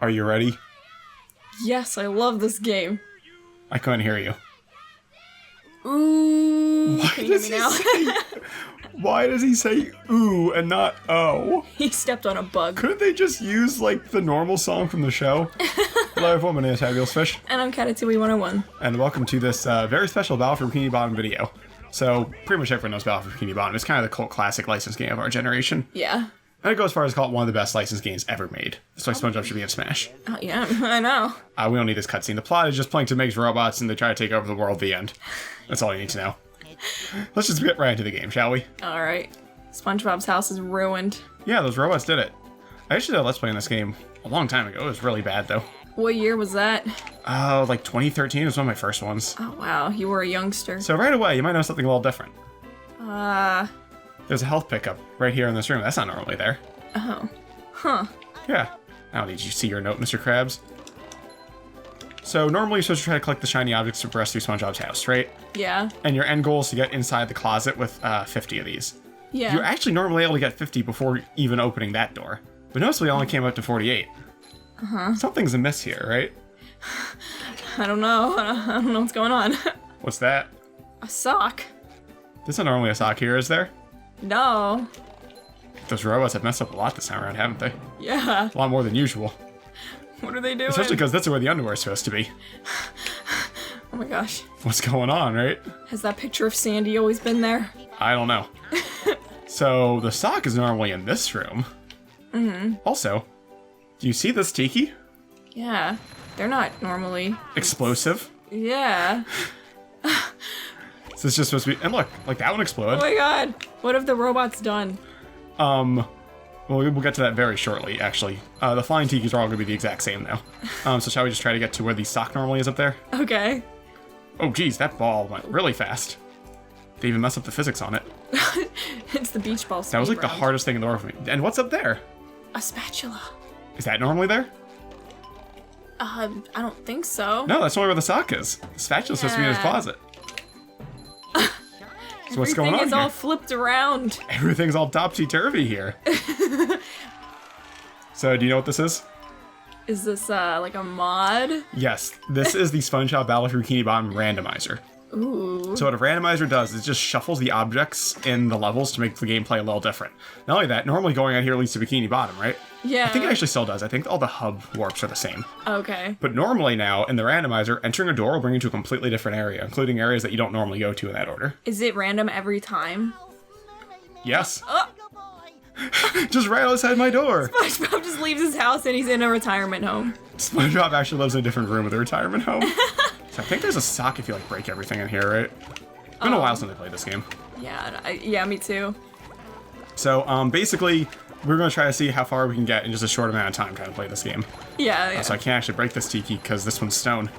Are you ready? Yes, I love this game. I couldn't hear you. Ooh. Can you hear me now? Why does he say ooh and not oh? He stepped on a bug. Couldn't they just use, like, the normal song from the show? Hello everyone, my name is Ghabulous Fish. And I'm Katatui 101. And welcome to this very special Battle for Bikini Bottom video. So, pretty much everyone knows Battle for Bikini Bottom. It's kind of the cult classic licensed game of our generation. Yeah. I'd go as far as to call it one of the best licensed games ever made. That's why Spongebob should be in Smash. Oh, yeah, I know. We don't need this cutscene. The plot is just Plankton makes robots and they try to take over the world, the end. That's all you need to know. Let's just get right into the game, shall we? Alright. SpongeBob's house is ruined. Yeah, those robots did it. I actually did a Let's Play in this game a long time ago. It was really bad, though. What year was that? Like 2013 was one of my first ones. Oh, wow. You were a youngster. So right away, you might know something a little different. There's a health pickup right here in this room. That's not normally there. Oh. Huh. Yeah. Now, did you see your note, Mr. Krabs? So normally you're supposed to try to collect the shiny objects to progress through SpongeBob's house, right? Yeah. And your end goal is to get inside the closet with 50 of these. Yeah. You're actually normally able to get 50 before even opening that door. But notice we only came up to 48. Uh-huh. Something's amiss here, right? I don't know. I don't know what's going on. What's that? A sock? There's not normally a sock here, is there? No. Those robots have messed up a lot this time around, haven't they? Yeah. A lot more than usual. What are they doing? Especially because that's where the underwear is supposed to be. Oh my gosh. What's going on, right? Has that picture of Sandy always been there? I don't know. So, the sock is normally in this room. Mm-hmm. Also, do you see this tiki? Yeah. They're not normally... Explosive? Yeah. So it's just supposed to be... And look, like that one exploded. Oh my god. What have the robots done? Well, we'll get to that very shortly, actually. The flying tikis are all going to be the exact same now. So shall we just try to get to where the sock normally is up there? Okay. Oh, geez, that ball went really fast. They even messed up the physics on it. It's the beach ball speed That was like the round. hardest thing in the world for me. And what's up there? A spatula. Is that normally there? I don't think so. No, that's only where the sock is. The spatula's supposed to be in his Yeah. closet. So what's going on Everything is here? all flipped around. Everything's all topsy-turvy here. So, do you know what this is? Is this, like a mod? Yes, this is the SpongeBob Battle for Bikini Bottom Randomizer. Ooh. So what a randomizer does is just shuffles the objects in the levels to make the gameplay a little different. Not only that, normally going out here leads to Bikini Bottom, right? Yeah. I think it actually still does. I think all the hub warps are the same. Okay. But normally now, in the randomizer, entering a door will bring you to a completely different area, including areas that you don't normally go to in that order. Is it random every time? Yes. Just right outside my door. SpongeBob just leaves his house and he's in a retirement home. SpongeBob actually lives in a different room with a retirement home. So I think there's a sock if you like break everything in here, right? It's been a while since I played this game. Yeah, yeah, me too. So basically, we're going to try to see how far we can get in just a short amount of time trying to play this game. Yeah. So I can't actually break this tiki because this one's stone.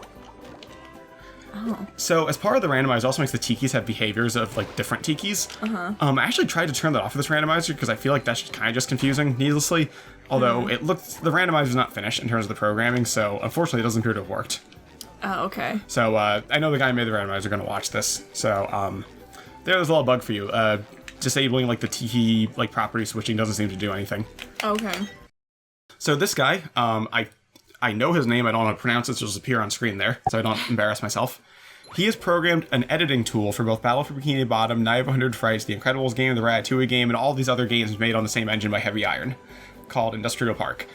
Oh. So as part of the randomizer, also makes the tikis have behaviors of like different tikis. I actually tried to turn that off for this randomizer because I feel like that's kind of just confusing needlessly. Although the randomizer's not finished in terms of the programming, so unfortunately it doesn't appear to have worked. Oh, okay. So I know the guy who made the randomizer going to watch this. So there's a little bug for you. Disabling like the tiki like property switching doesn't seem to do anything. Okay. So this guy, I know his name, I don't know how to pronounce it, so it'll just appear on screen there, so I don't embarrass myself. He has programmed an editing tool for both Battle for Bikini Bottom, Night of 100 Frights, The Incredibles game, the Ratatouille game, and all these other games made on the same engine by Heavy Iron, called Industrial Park.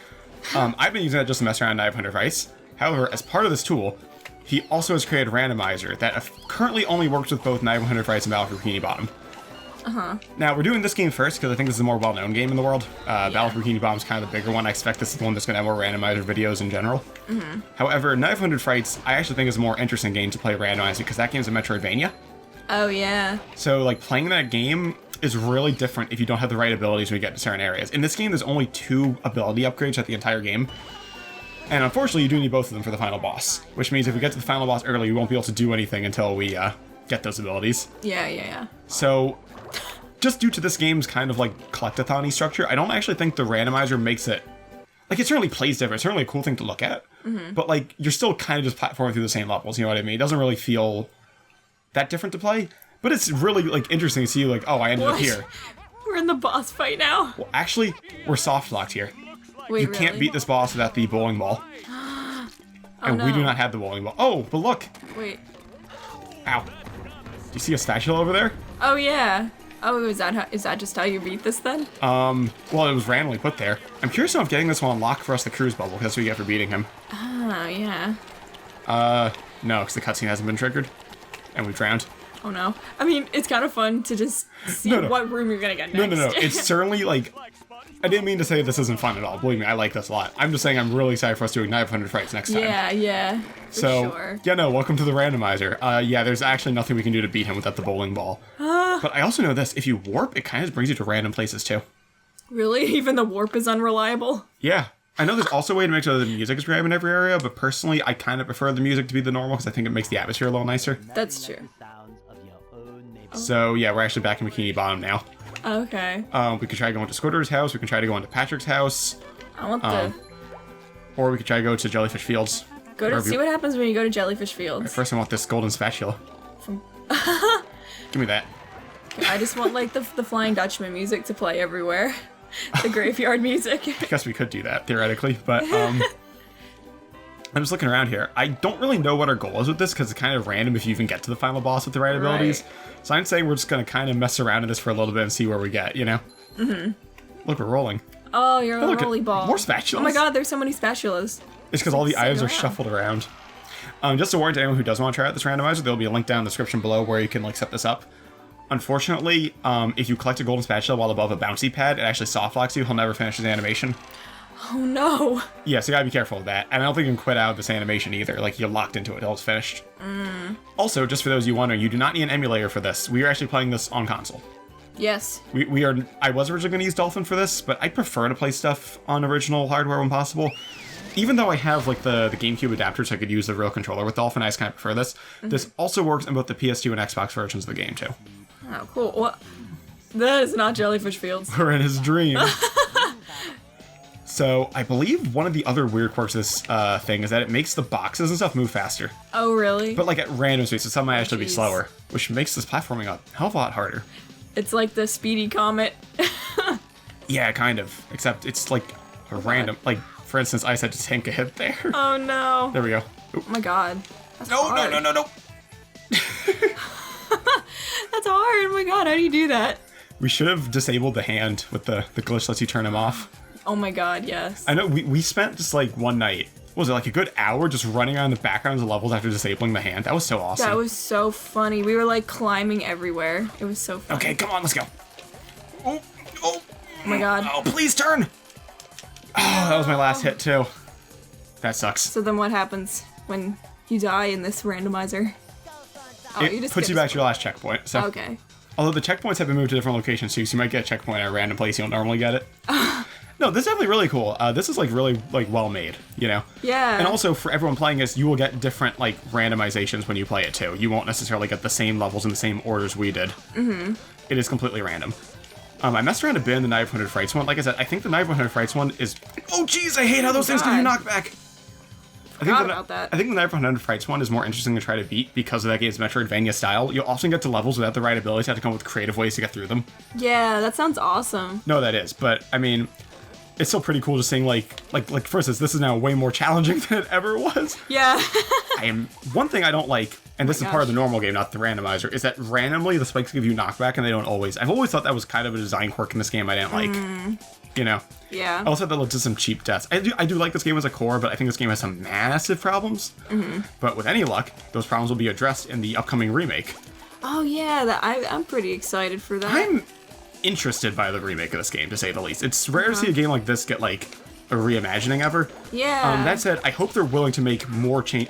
I've been using that just to mess around in Night of 100 Frights. However, as part of this tool, he also has created Randomizer that currently only works with both Night of 100 Frights and Battle for Bikini Bottom. Now, we're doing this game first because I think this is the more well-known game in the world. Battle for Bikini Bottom is kind of the bigger one. I expect this is the one that's going to have more randomizer videos in general. However, Night of 100 Frights, I actually think is a more interesting game to play randomized because that game is a Metroidvania. Oh, yeah. So, like, playing that game is really different if you don't have the right abilities when you get to certain areas. In this game, there's only 2 ability upgrades at the entire game. And unfortunately, you do need both of them for the final boss. Which means if we get to the final boss early, we won't be able to do anything until we get those abilities. Yeah. So, just due to this game's kind of like collectathon-y structure, I don't actually think the randomizer makes it... Like, it certainly plays different. It's certainly a cool thing to look at. But, like, you're still kind of just platforming through the same levels, you know what I mean? It doesn't really feel that different to play. But it's really, like, interesting to see, like, oh, I ended up here. We're in the boss fight now. Well, actually, we're soft-locked here. Wait, You can't really? beat this boss without the bowling ball. And we do no. not have the bowling ball. Oh, but look! Wait. Ow. Do you see a spatula over there? Oh, yeah. Oh, is that just how you beat this then? Well, it was randomly put there. I'm curious to know if getting this one unlocked for us the cruise bubble, because that's what you get for beating him. Oh, yeah. No, because the cutscene hasn't been triggered. And we've drowned. Oh, no. I mean, it's kind of fun to just see No. what room you're gonna get next. No. It's certainly, like... I didn't mean to say this isn't fun at all. Believe me, I like this a lot. I'm just saying I'm really excited for us doing 900 fights next time. Yeah. For So, sure. yeah, no, welcome to the randomizer. Yeah, there's actually nothing we can do to beat him without the bowling ball. But I also know this, if you warp, it kind of brings you to random places too. Really? Even the warp is unreliable? Yeah. I know there's also a way to make sure that the music is random in every area, but personally, I kind of prefer the music to be the normal because I think it makes the atmosphere a little nicer. That's true. So, yeah, we're actually back in Bikini Bottom now. Okay. We could try going to Squidward's house, we can try to go into Patrick's house, I want the... or we could try to go to Jellyfish Fields. Go to wherever see what happens when you go to Jellyfish Fields. First, I want this golden spatula. Give me that. I just want, like, the Flying Dutchman music to play everywhere. The graveyard music. I guess we could do that, theoretically, but, I'm just looking around here. I don't really know what our goal is with this, because it's kind of random if you even get to the final boss with the right abilities. So I'm saying we're just going to kind of mess around in this for a little bit and see where we get, you know? Mm-hmm. Look, we're rolling. Oh, you're a Look, rolly ball. more spatulas. Oh my god, there's so many spatulas. It's because all the items are around. shuffled around. Just to warn to anyone who does want to try out this randomizer, there'll be a link down in the description below where you can like set this up. Unfortunately, if you collect a golden spatula while above a bouncy pad, it actually softlocks you. He'll never finish his animation. Oh no. Yeah, so you gotta be careful of that. And I don't think you can quit out of this animation either. Like, you're locked into it until it's finished. Also, just for those of you wondering, you do not need an emulator for this. We are actually playing this on console. Yes. We are. I was originally going to use Dolphin for this, but I prefer to play stuff on original hardware when possible. Even though I have like the GameCube adapter, so I could use the real controller with Dolphin, I just kind of prefer this. This also works in both the PS2 and Xbox versions of the game too. Oh, cool. What? That is not Jellyfish Fields. We're in his dream. So I believe one of the other weird quirks of this thing is that it makes the boxes and stuff move faster, Oh, really? but like at random speeds, so some might actually be jeez. slower, which makes this platforming a hell of a lot harder. It's like the Speedy Comet. Yeah, kind of. Except it's like a random, like for instance, I said to tank a hit there. Oh no. There we go. Oh my god. That's No. hard. That's hard. Oh my god, how do you do that? We should have disabled the hand with the glitch lets you turn him off. Oh my god, yes. I know we spent just like one night, what was it, like a good hour just running around the backgrounds of levels after disabling the hand. That was so awesome. That was so funny. We were like climbing everywhere. It was so funny. Okay, come on, let's go. Oh, Oh my god. oh, please turn. Oh, that was my last hit too. That sucks. So then what happens when you die in this randomizer? Oh, It puts you back to your last checkpoint. So, Okay. although the checkpoints have been moved to different locations too, so you might get a checkpoint at a random place you don't normally get it. No, this is definitely really cool. This is like really like well made, you know. Yeah. And also for everyone playing this, you will get different like randomizations when you play it too. You won't necessarily get the same levels in the same orders we did. Mm-hmm. It is completely random. I messed around a bit in the 900 Frights one. Like I said, I think the 900 Frights one is. Oh jeez, I hate how those things give you God. knockback. Forgot about that. I think the 900 Frights one is more interesting to try to beat because of that game's Metroidvania style. You'll often get to levels without the right abilities, have to come up with creative ways to get through them. Yeah, that sounds awesome. No, that is, but I mean, it's still pretty cool just seeing like for instance, this is now way more challenging than it ever was. Yeah. One thing I don't like, and this is part of the gosh. normal game, not the randomizer, is that randomly the spikes give you knockback and they don't always. I've always thought that was kind of a design quirk in this game I didn't like. You know? Yeah. I also thought that led to some cheap deaths. I do like this game as a core, but I think this game has some massive problems. But with any luck, those problems will be addressed in the upcoming remake. Oh yeah, I'm pretty excited for that. I'm interested by the remake of this game, to say the least. It's rare to see a game like this get, like, a reimagining ever. Yeah. That said, I hope they're willing to make more change.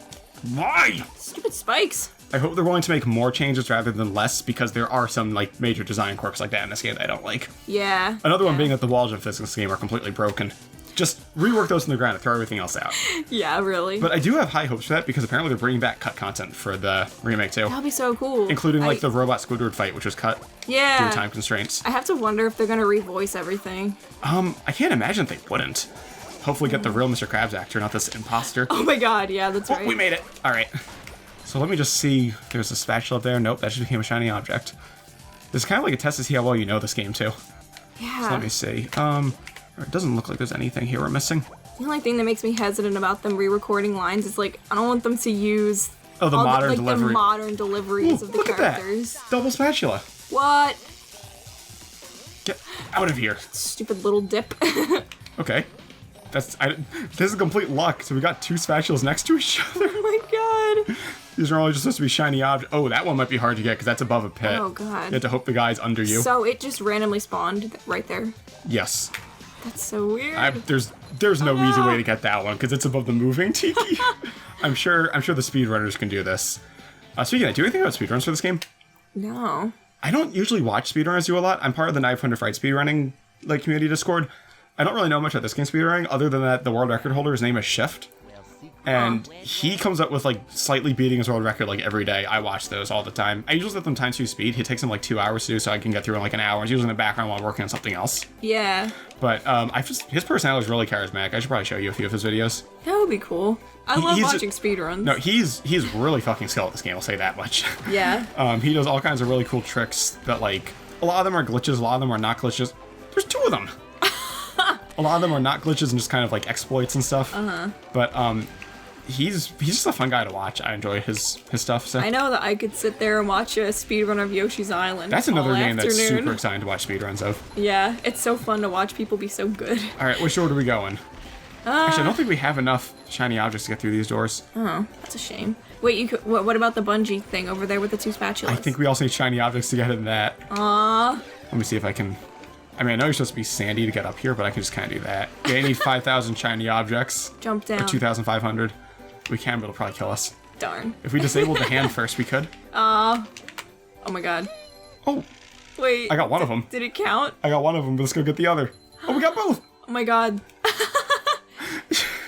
Why? Stupid spikes. I hope they're willing to make more changes rather than less, because there are some, like, major design quirks like that in this game that I don't like. Yeah. Another one being that the walls of physics in this game are completely broken. Just rework those in the ground and throw everything else out. Yeah, really. But I do have high hopes for that, because apparently they're bringing back cut content for the remake, too. That'll be so cool. Including, like, the robot Squidward fight, which was cut due Yeah. to time constraints. I have to wonder if they're gonna revoice everything. I can't imagine they wouldn't. Hopefully get the real Mr. Krabs actor, not this imposter. Oh my god, yeah, that's Oh, right. we made it! Alright. So let me just see. There's a spatula up there. Nope, that just became a shiny object. This is kind of like a test to see how well you know this game, too. Yeah. So let me see. It doesn't look like there's anything here we're missing. The only thing that makes me hesitant about them re-recording lines is like I don't want them to use the modern the modern deliveries of the look characters. At that. Double spatula. What? Get out of here. Stupid little dip. Okay. This is complete luck. So we got 2 spatulas next to each other. Oh my god. These are only just supposed to be shiny objects. Oh, that one might be hard to get because that's above a pit. Oh god. You have to hope the guy's under you. So it just randomly spawned right there. Yes. That's so weird. There's no easy way to get that one because it's above the moving tiki. I'm sure the speedrunners can do this. Speaking of that, do you think about speedruns for this game? No. I don't usually watch speedrunners do a lot. I'm part of the 900 Fright speedrunning community Discord. I don't really know much about this game speedrunning other than that the world record holder, his name is Shift. And he comes up with slightly beating his world record every day. I watch those all the time. I usually let them times 2 speed. It takes him 2 hours to do, so I can get through in an hour. It's usually in the background while I'm working on something else. Yeah. But his personality is really charismatic. I should probably show you a few of his videos. That would be cool. I love watching speedruns. No, he's really fucking skilled at this game, I'll say that much. Yeah. He does all kinds of really cool tricks that a lot of them are glitches, a lot of them are not glitches. There's 2 of them. A lot of them are not glitches and just kind of exploits and stuff. Uh-huh. But he's just a fun guy to watch. I enjoy his stuff. So I know that I could sit there and watch a speedrun of Yoshi's Island. That's another all game afternoon. that's super exciting to watch speedruns of. Yeah, it's so fun to watch people be so good. All right, which door do we go in? Actually, I don't think we have enough shiny objects to get through these doors. Oh, that's a shame. Wait, what about the bungee thing over there with the 2 spatulas? I think we also need shiny objects to get in that. Aww. Let me see if I can... I mean, I know you're supposed to be sandy to get up here, but I can just kind of do that. Yeah, you need 5,000 shiny objects. Jump down. Or 2,500. We can, but it'll probably kill us. Darn. If we disabled the hand first, we could. Oh my god. Oh. Wait. I got one of them. Did it count? I got one of them, but let's go get the other. Oh, we got both. Oh my god.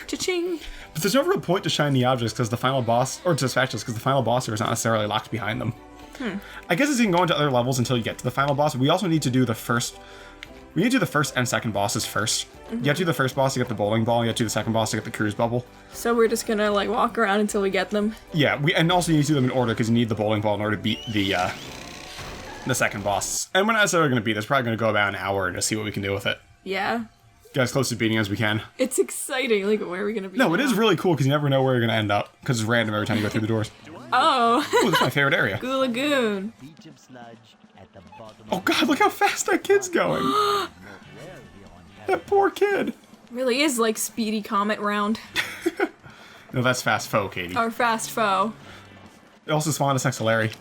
Cha-ching. But there's no real point to shiny objects because the final boss, or to spatulas, because the final boss is not necessarily locked behind them. I guess as you can go into other levels until you get to the final boss. We also need to do the first... We need to do the first and second bosses first. You have to do the first boss to get the bowling ball, you have to do the second boss to get the cruise bubble. So we're just gonna walk around until we get them? Yeah, and also you need to do them in order because you need the bowling ball in order to beat the second boss. And we're not necessarily going to beat this, probably going to go about an hour to see what we can do with it. Yeah. Get as close to beating as we can. It's exciting, where are we gonna be No, now? it is really cool because you never know where you're going to end up because it's random every time you go through the doors. Oh. Oh, this is my favorite area. Goo Lagoon. Oh god, look how fast that kid's going. That poor kid. Really is Speedy Comet round. No, that's Fast Foe, Katie. Or Fast Foe. It also spawned us next to Larry.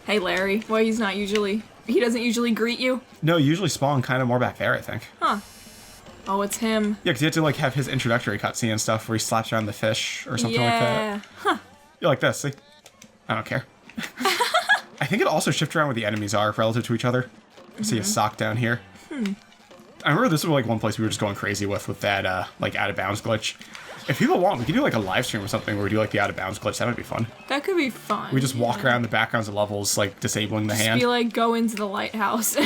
Hey Larry. Well, he doesn't usually greet you? No, you usually spawn kind of more back there, I think. Huh. Oh, it's him. Yeah, because you have to have his introductory cutscene and stuff where he slaps around the fish or something like that. Huh. You're like this, see? I don't care. I think it also shifts around where the enemies are relative to each other. See a sock down here. I remember this was one place we were just going crazy with that out of bounds glitch. If people want, we could do a live stream or something where we do the out of bounds glitch. That might be fun. That could be fun. We just walk around the backgrounds of levels, disabling the hand. Be go into the lighthouse.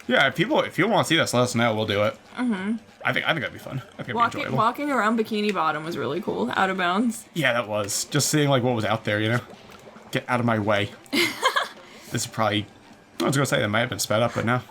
Yeah, if people want to see this, let us know. We'll do it. I think that'd be fun. I think it'd be enjoyable. Walking around Bikini Bottom was really cool. Out of bounds. Yeah, that was. Just seeing what was out there, Get out of my way. This is probably... I was going to say that might have been sped up, but no.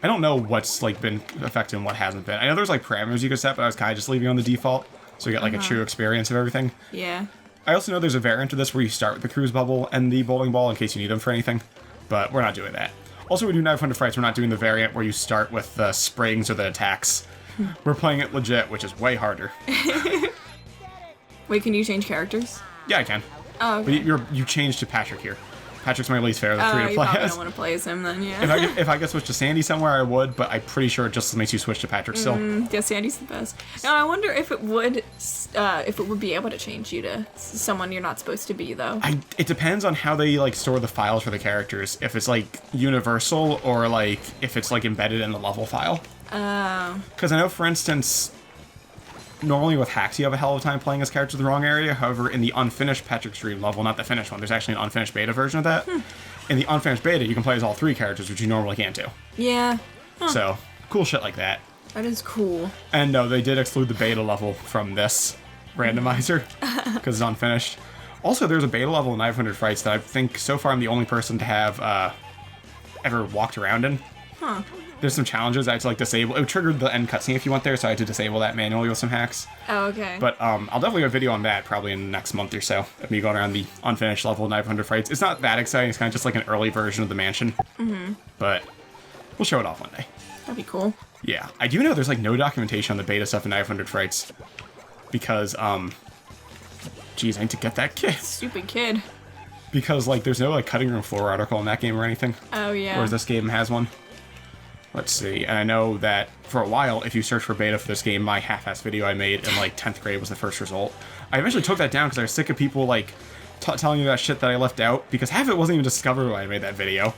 I don't know what's been affected and what hasn't been. I know there's parameters you could set, but I was kind of just leaving on the default. So you get a true experience of everything. Yeah. I also know there's a variant of this where you start with the cruise bubble and the bowling ball in case you need them for anything. But we're not doing that. Also, we do 900 Frights. We're not doing the variant where you start with the springs or the attacks. We're playing it legit, which is way harder. Wait, can you change characters? Yeah, I can. Oh, okay. But you change to Patrick here. Patrick's my least favorite of the three to you play probably as. don't want to play as him then, yeah. If I could switch to Sandy somewhere, I would, but I'm pretty sure it just makes you switch to Patrick still. Yeah, Sandy's the best. Now, I wonder if it would be able to change you to someone you're not supposed to be, though. It depends on how they store the files for the characters. If it's universal or if it's embedded in the level file. Oh. Because I know, for instance, normally with hacks you have a hell of a time playing as characters in the wrong area. However, in the unfinished Patrick's Dream level, not the finished one, there's actually an unfinished beta version of that. In the unfinished beta, you can play as all 3 characters, which you normally can't do. Yeah. Huh. So, cool shit like that. That is cool. And no, they did exclude the beta level from this randomizer because it's unfinished. Also, there's a beta level in 900 Frights that I think so far I'm the only person to have ever walked around in. Huh. There's some challenges I had to like disable. It triggered the end cutscene if you went there, so I had to disable that manually with some hacks. Oh, okay. But I'll definitely do a video on that probably in the next month or so of me going around the unfinished level of 900 fights. It's not that exciting. It's kind of just like an early version of the mansion. Mm-hmm. But we'll show it off one day. That'd be cool. Yeah, I do know there's like no documentation on the beta stuff in 900 fights because geez, I need to get that kit. Stupid kid. Because like there's no like cutting room floor article in that game or anything. Oh yeah. Whereas this game has one. Let's see, and I know that for a while, if you search for beta for this game, my half-ass video I made in like 10th grade was the first result. I eventually took that down because I was sick of people like telling you that shit that I left out because half of it wasn't even discovered when I made that video.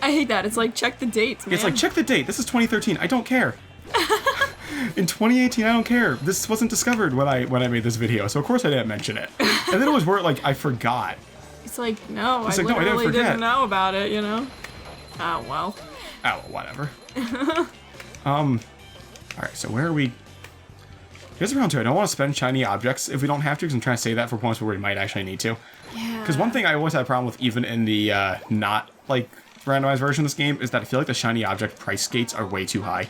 I hate that. It's like, check the dates, man. It's like, check the date. This is 2013. I don't care. In 2018, I don't care. This wasn't discovered when I made this video, so of course I didn't mention it. And then it was where like I forgot. It's like, no, It's I like, no, I didn't literally forget. didn't know about it, you know? Oh, well. Oh, whatever. Alright, so where are we? Here's around two. I don't want to spend shiny objects if we don't have to, because I'm trying to save that for points where we might actually need to. Yeah. Because one thing I always had a problem with, even in the not like randomized version of this game, is that I feel like the shiny object price gates are way too high.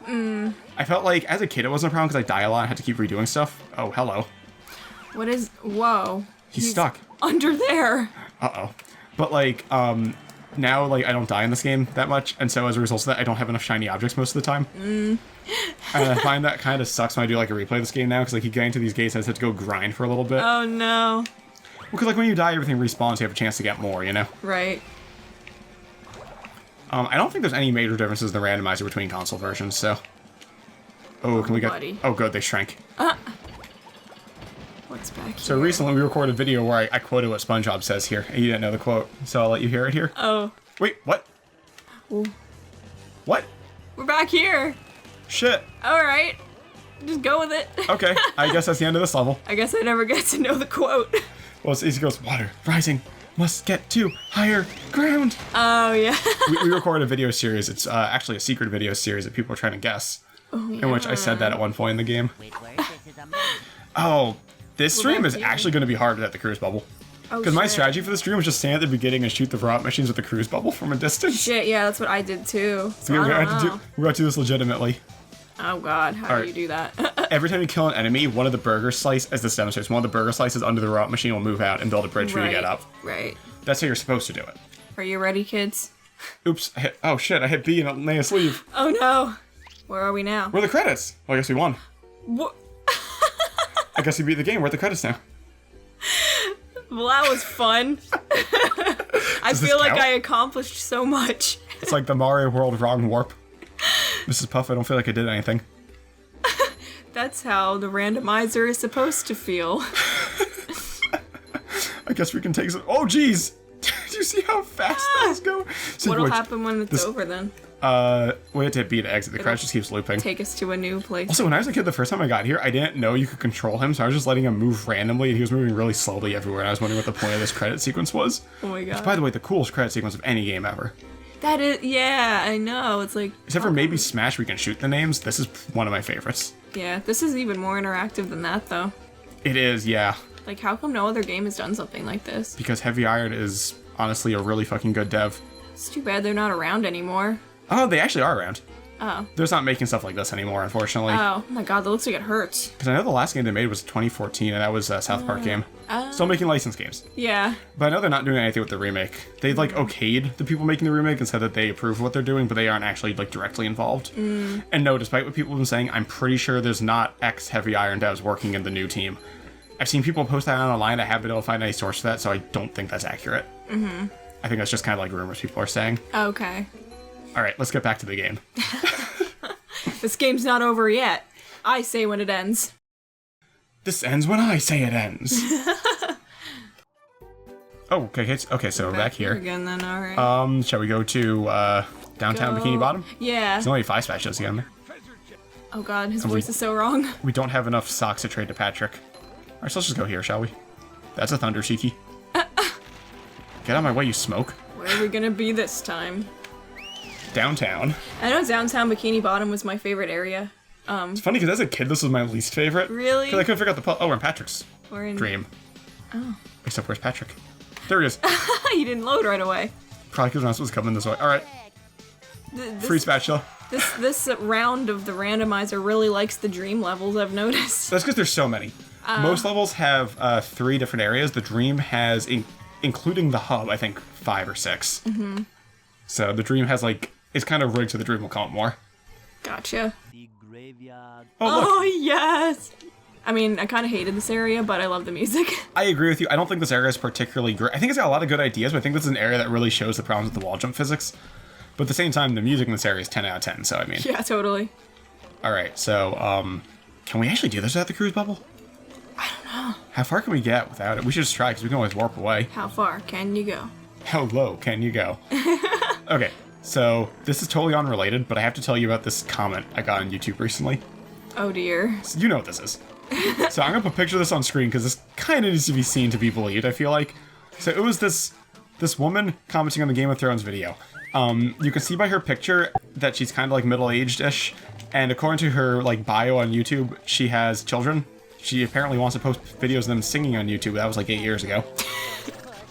I felt like as a kid it wasn't a problem because I die a lot and had to keep redoing stuff. Oh, hello. What is... Whoa. He's stuck. Under there. Uh-oh. But like, now like I don't die in this game that much, and so as a result of that, I don't have enough shiny objects most of the time. And I find that kind of sucks when I do like a replay of this game now, because like you get into these gates, I just have to go grind for a little bit. Oh, no. Because like when you die, everything respawns, you have a chance to get more, you know? Right. I don't think there's any major differences in the randomizer between console versions, so... Oh, can we get... buddy. Oh, good, they shrank. What's back here? So recently we recorded a video where I quoted what Spongebob says here, and you didn't know the quote, so I'll let you hear it here. Oh. Wait, what? Ooh. What? We're back here. Shit. Alright. Just go with it. Okay, I guess that's the end of this level. I guess I never get to know the quote. Well, it's easy. Goes, water, rising, must get to higher ground. Oh, yeah. we recorded a video series. It's actually a secret video series that people are trying to guess. Oh, yeah. In which I said that at one point in the game. Oh, this stream is actually going to be harder at the cruise bubble. Because my strategy for this stream was just stand at the beginning and shoot the rock machines with the cruise bubble from a distance. Shit, yeah, that's what I did too. So we're going to do this legitimately. Oh god, how do you do that? Every time you kill an enemy, one of the burger slices, as this demonstrates, one of the burger slices under the rock machine will move out and build a bridge for you to get up. Right. That's how you're supposed to do it. Are you ready, kids? Oops, oh shit, I hit B and it made us leave. Oh no. Where are we now? Where are the credits? Well, I guess we won. What? I guess we beat the game. We're at the credits now. Well, that was fun. I feel like I accomplished so much. It's like the Mario World wrong warp. Mrs. Puff, I don't feel like I did anything. That's how the randomizer is supposed to feel. I guess we can take some... Oh, jeez! Do you see how fast those go? What'll happen when it's over, then? We have to hit B to exit. The crash just keeps looping. Take us to a new place. Also, when I was a kid, the first time I got here, I didn't know you could control him, so I was just letting him move randomly, and he was moving really slowly everywhere, and I was wondering what the point of this credit sequence was. Oh my god. Which, by the way, the coolest credit sequence of any game ever. That is... Yeah, I know. It's like... Except for maybe Smash, we can shoot the names. This is one of my favorites. Yeah, this is even more interactive than that, though. It is, yeah. Like, how come no other game has done something like this? Because Heavy Iron is honestly a really fucking good dev. It's too bad they're not around anymore. Oh, they actually are around. Oh. They're just not making stuff like this anymore, unfortunately. Oh my god, that looks like it hurts. Because I know the last game they made was 2014, and that was a South Park game. Still making licensed games. Yeah. But I know they're not doing anything with the remake. They, like, okayed the people making the remake and said that they approve of what they're doing, but they aren't actually, like, directly involved. And no, despite what people have been saying, I'm pretty sure there's not ex-Heavy Iron devs working in the new team. I've seen people post that online. I haven't been able to find any source for that, so I don't think that's accurate. I think that's just kind of like rumors people are saying. Okay. All right, let's get back to the game. This game's not over yet. I say when it ends. This ends when I say it ends. Oh, okay, so we're back here. Again, then, all right. Shall we go to downtown Bikini Bottom? Yeah. There's only 5 specials again there. Oh god, his voice is so wrong. We don't have enough socks to trade to Patrick. All right, so let's just go here, shall we? That's a Thunder Shiki. Get out of my way, you smoke. Where are we gonna be this time? Downtown. I know downtown Bikini Bottom was my favorite area. It's funny because as a kid, this was my least favorite. Really? Because I couldn't figure out the... Oh, we're in Patrick's We're in... dream. Oh. Except where's Patrick? There he is. You didn't load right away. Probably because we're not supposed to come in this way. All right. Free spatula. This round of the randomizer really likes the dream levels, I've noticed. That's because there's so many. Most levels have 3 different areas. The dream has, including the hub, I think 5 or 6. Mm-hmm. So the dream has like, it's kind of rigged so the dream will count more. Gotcha. The graveyard. Oh, yes! I mean, I kind of hated this area, but I love the music. I agree with you. I don't think this area is particularly great. I think it's got a lot of good ideas, but I think this is an area that really shows the problems with the wall jump physics. But at the same time, the music in this area is 10 out of 10, so I mean... Yeah, totally. Alright, so, can we actually do this without the cruise bubble? I don't know. How far can we get without it? We should just try, because we can always warp away. How far can you go? How low can you go? Okay, so this is totally unrelated, but I have to tell you about this comment I got on YouTube recently. Oh dear. So you know what this is. So I'm going to put a picture of this on screen, because this kind of needs to be seen to be believed, I feel like. So it was this woman commenting on the Game of Thrones video. You can see by her picture that she's kind of like middle-aged-ish, and according to her like bio on YouTube, she has children. She apparently wants to post videos of them singing on YouTube. That was like 8 years ago.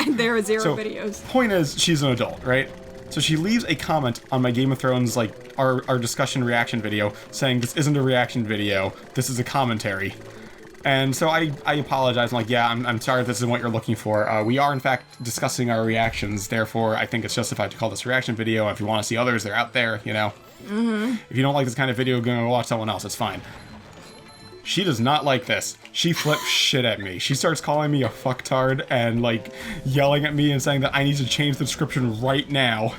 And there are 0 videos. Point is, she's an adult, right? So she leaves a comment on my Game of Thrones, like, our discussion reaction video, saying this isn't a reaction video, this is a commentary. And so I apologize. I'm like, yeah, I'm sorry if this isn't what you're looking for. We are, in fact, discussing our reactions. Therefore, I think it's justified to call this a reaction video. If you want to see others, they're out there, you know. Mm-hmm. If you don't like this kind of video, go watch someone else. It's fine. She does not like this. She flips shit at me. She starts calling me a fucktard and, like, yelling at me and saying that I need to change the description right now.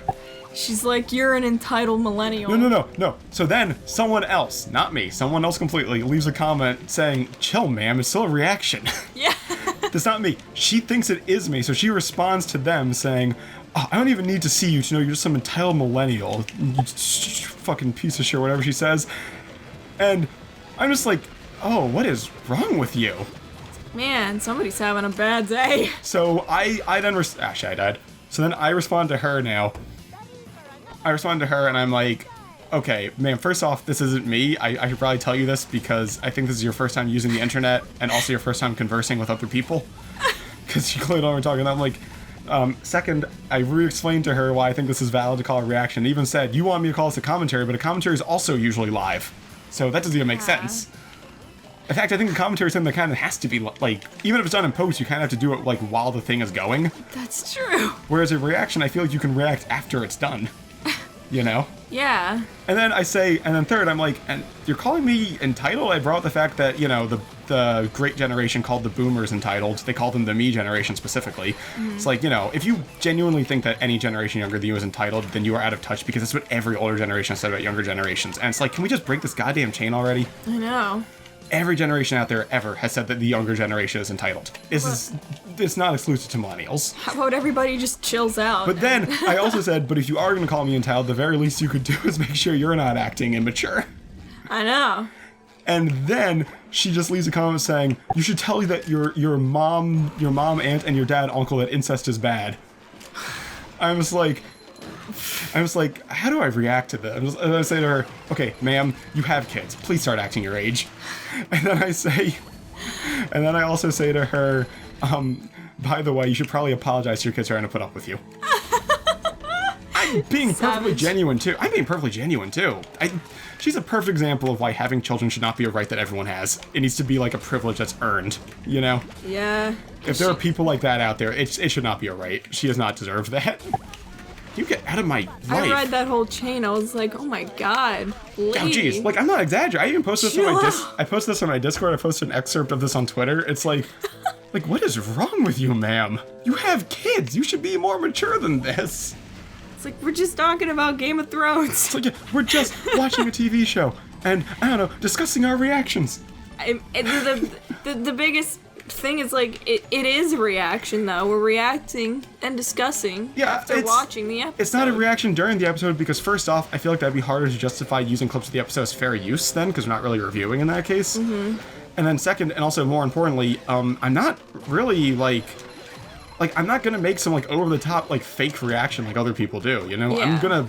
She's like, you're an entitled millennial. No. So then, someone else, not me, someone else completely, leaves a comment saying, chill, ma'am, it's still a reaction. Yeah. That's not me. She thinks it is me, so she responds to them saying, oh, I don't even need to see you to know you're just some entitled millennial. You fucking piece of shit, whatever she says. And I'm just like, oh, what is wrong with you? Man, somebody's having a bad day. So I then, actually I died. So then I respond to her now. I respond to her and I'm like, okay, man, first off, this isn't me. I should probably tell you this because I think this is your first time using the internet and also your first time conversing with other people. Because you clearly don't know what we're talking about. I'm like, second, I re-explained to her why I think this is valid to call a reaction. Even said, you want me to call this a commentary, but a commentary is also usually live. So that doesn't even make sense. In fact, I think the commentary is something that kind of has to be, like, even if it's done in post, you kind of have to do it, like, while the thing is going. That's true. Whereas a reaction, I feel like you can react after it's done. You know? Yeah. And then I say, and then third, I'm like, and you're calling me entitled? I brought up the fact that, you know, the great generation called the boomers entitled. They called them the me generation specifically. Mm-hmm. It's like, you know, if you genuinely think that any generation younger than you is entitled, then you are out of touch because that's what every older generation has said about younger generations. And it's like, can we just break this goddamn chain already? I know. Every generation out there ever has said that the younger generation is entitled. It's not exclusive to millennials. How about everybody just chills out? But then, I also said, but if you are going to call me entitled, the very least you could do is make sure you're not acting immature. I know. And then, she just leaves a comment saying, you should tell you that your mom, aunt, and your dad, uncle, that incest is bad. I was like, how do I react to this? And I say to her, okay, ma'am, you have kids. Please start acting your age. And then I also say to her, by the way, you should probably apologize to your kids for having to put up with you. I'm being perfectly genuine, too. She's a perfect example of why having children should not be a right that everyone has. It needs to be like a privilege that's earned, you know? Yeah. If there are people like that out there, it should not be a right. She does not deserve that. You get out of my life. I read that whole chain. I was like, oh my god. Lady. Oh, jeez. Like, I'm not exaggerating. I even posted this on my I posted this on my Discord. I posted an excerpt of this on Twitter. It's like, what is wrong with you, ma'am? You have kids. You should be more mature than this. It's like, we're just talking about Game of Thrones. It's like, we're just watching a TV show. And, I don't know, discussing our reactions. The biggest thing is, like, it is a reaction, though. We're reacting and discussing after watching the episode. It's not a reaction during the episode because, first off, I feel like that'd be harder to justify using clips of the episode as fair use then, because we're not really reviewing in that case. Mm-hmm. And then second, and also more importantly, I'm not really, like, I'm not gonna make some, like, over-the-top, like, fake reaction like other people do, you know? Yeah.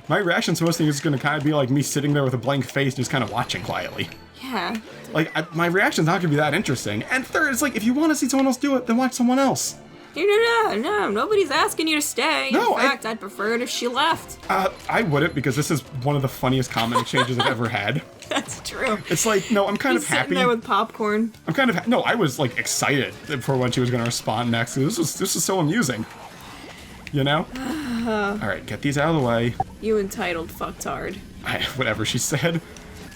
My reaction to most things is gonna kind of be like me sitting there with a blank face just kind of watching quietly. Yeah. Like, my reaction's not gonna be that interesting. And third, it's like, if you want to see someone else do it, then watch someone else. No, nobody's asking you to stay. No, in fact, I'd prefer it if she left. I wouldn't, because this is one of the funniest comment exchanges I've ever had. That's true. It's like, no, I'm kind of happy. Sitting there with popcorn. I'm kind of no, I was like excited for when she was going to respond next. This was so amusing. You know? All right, get these out of the way. You entitled fucktard. Whatever she said.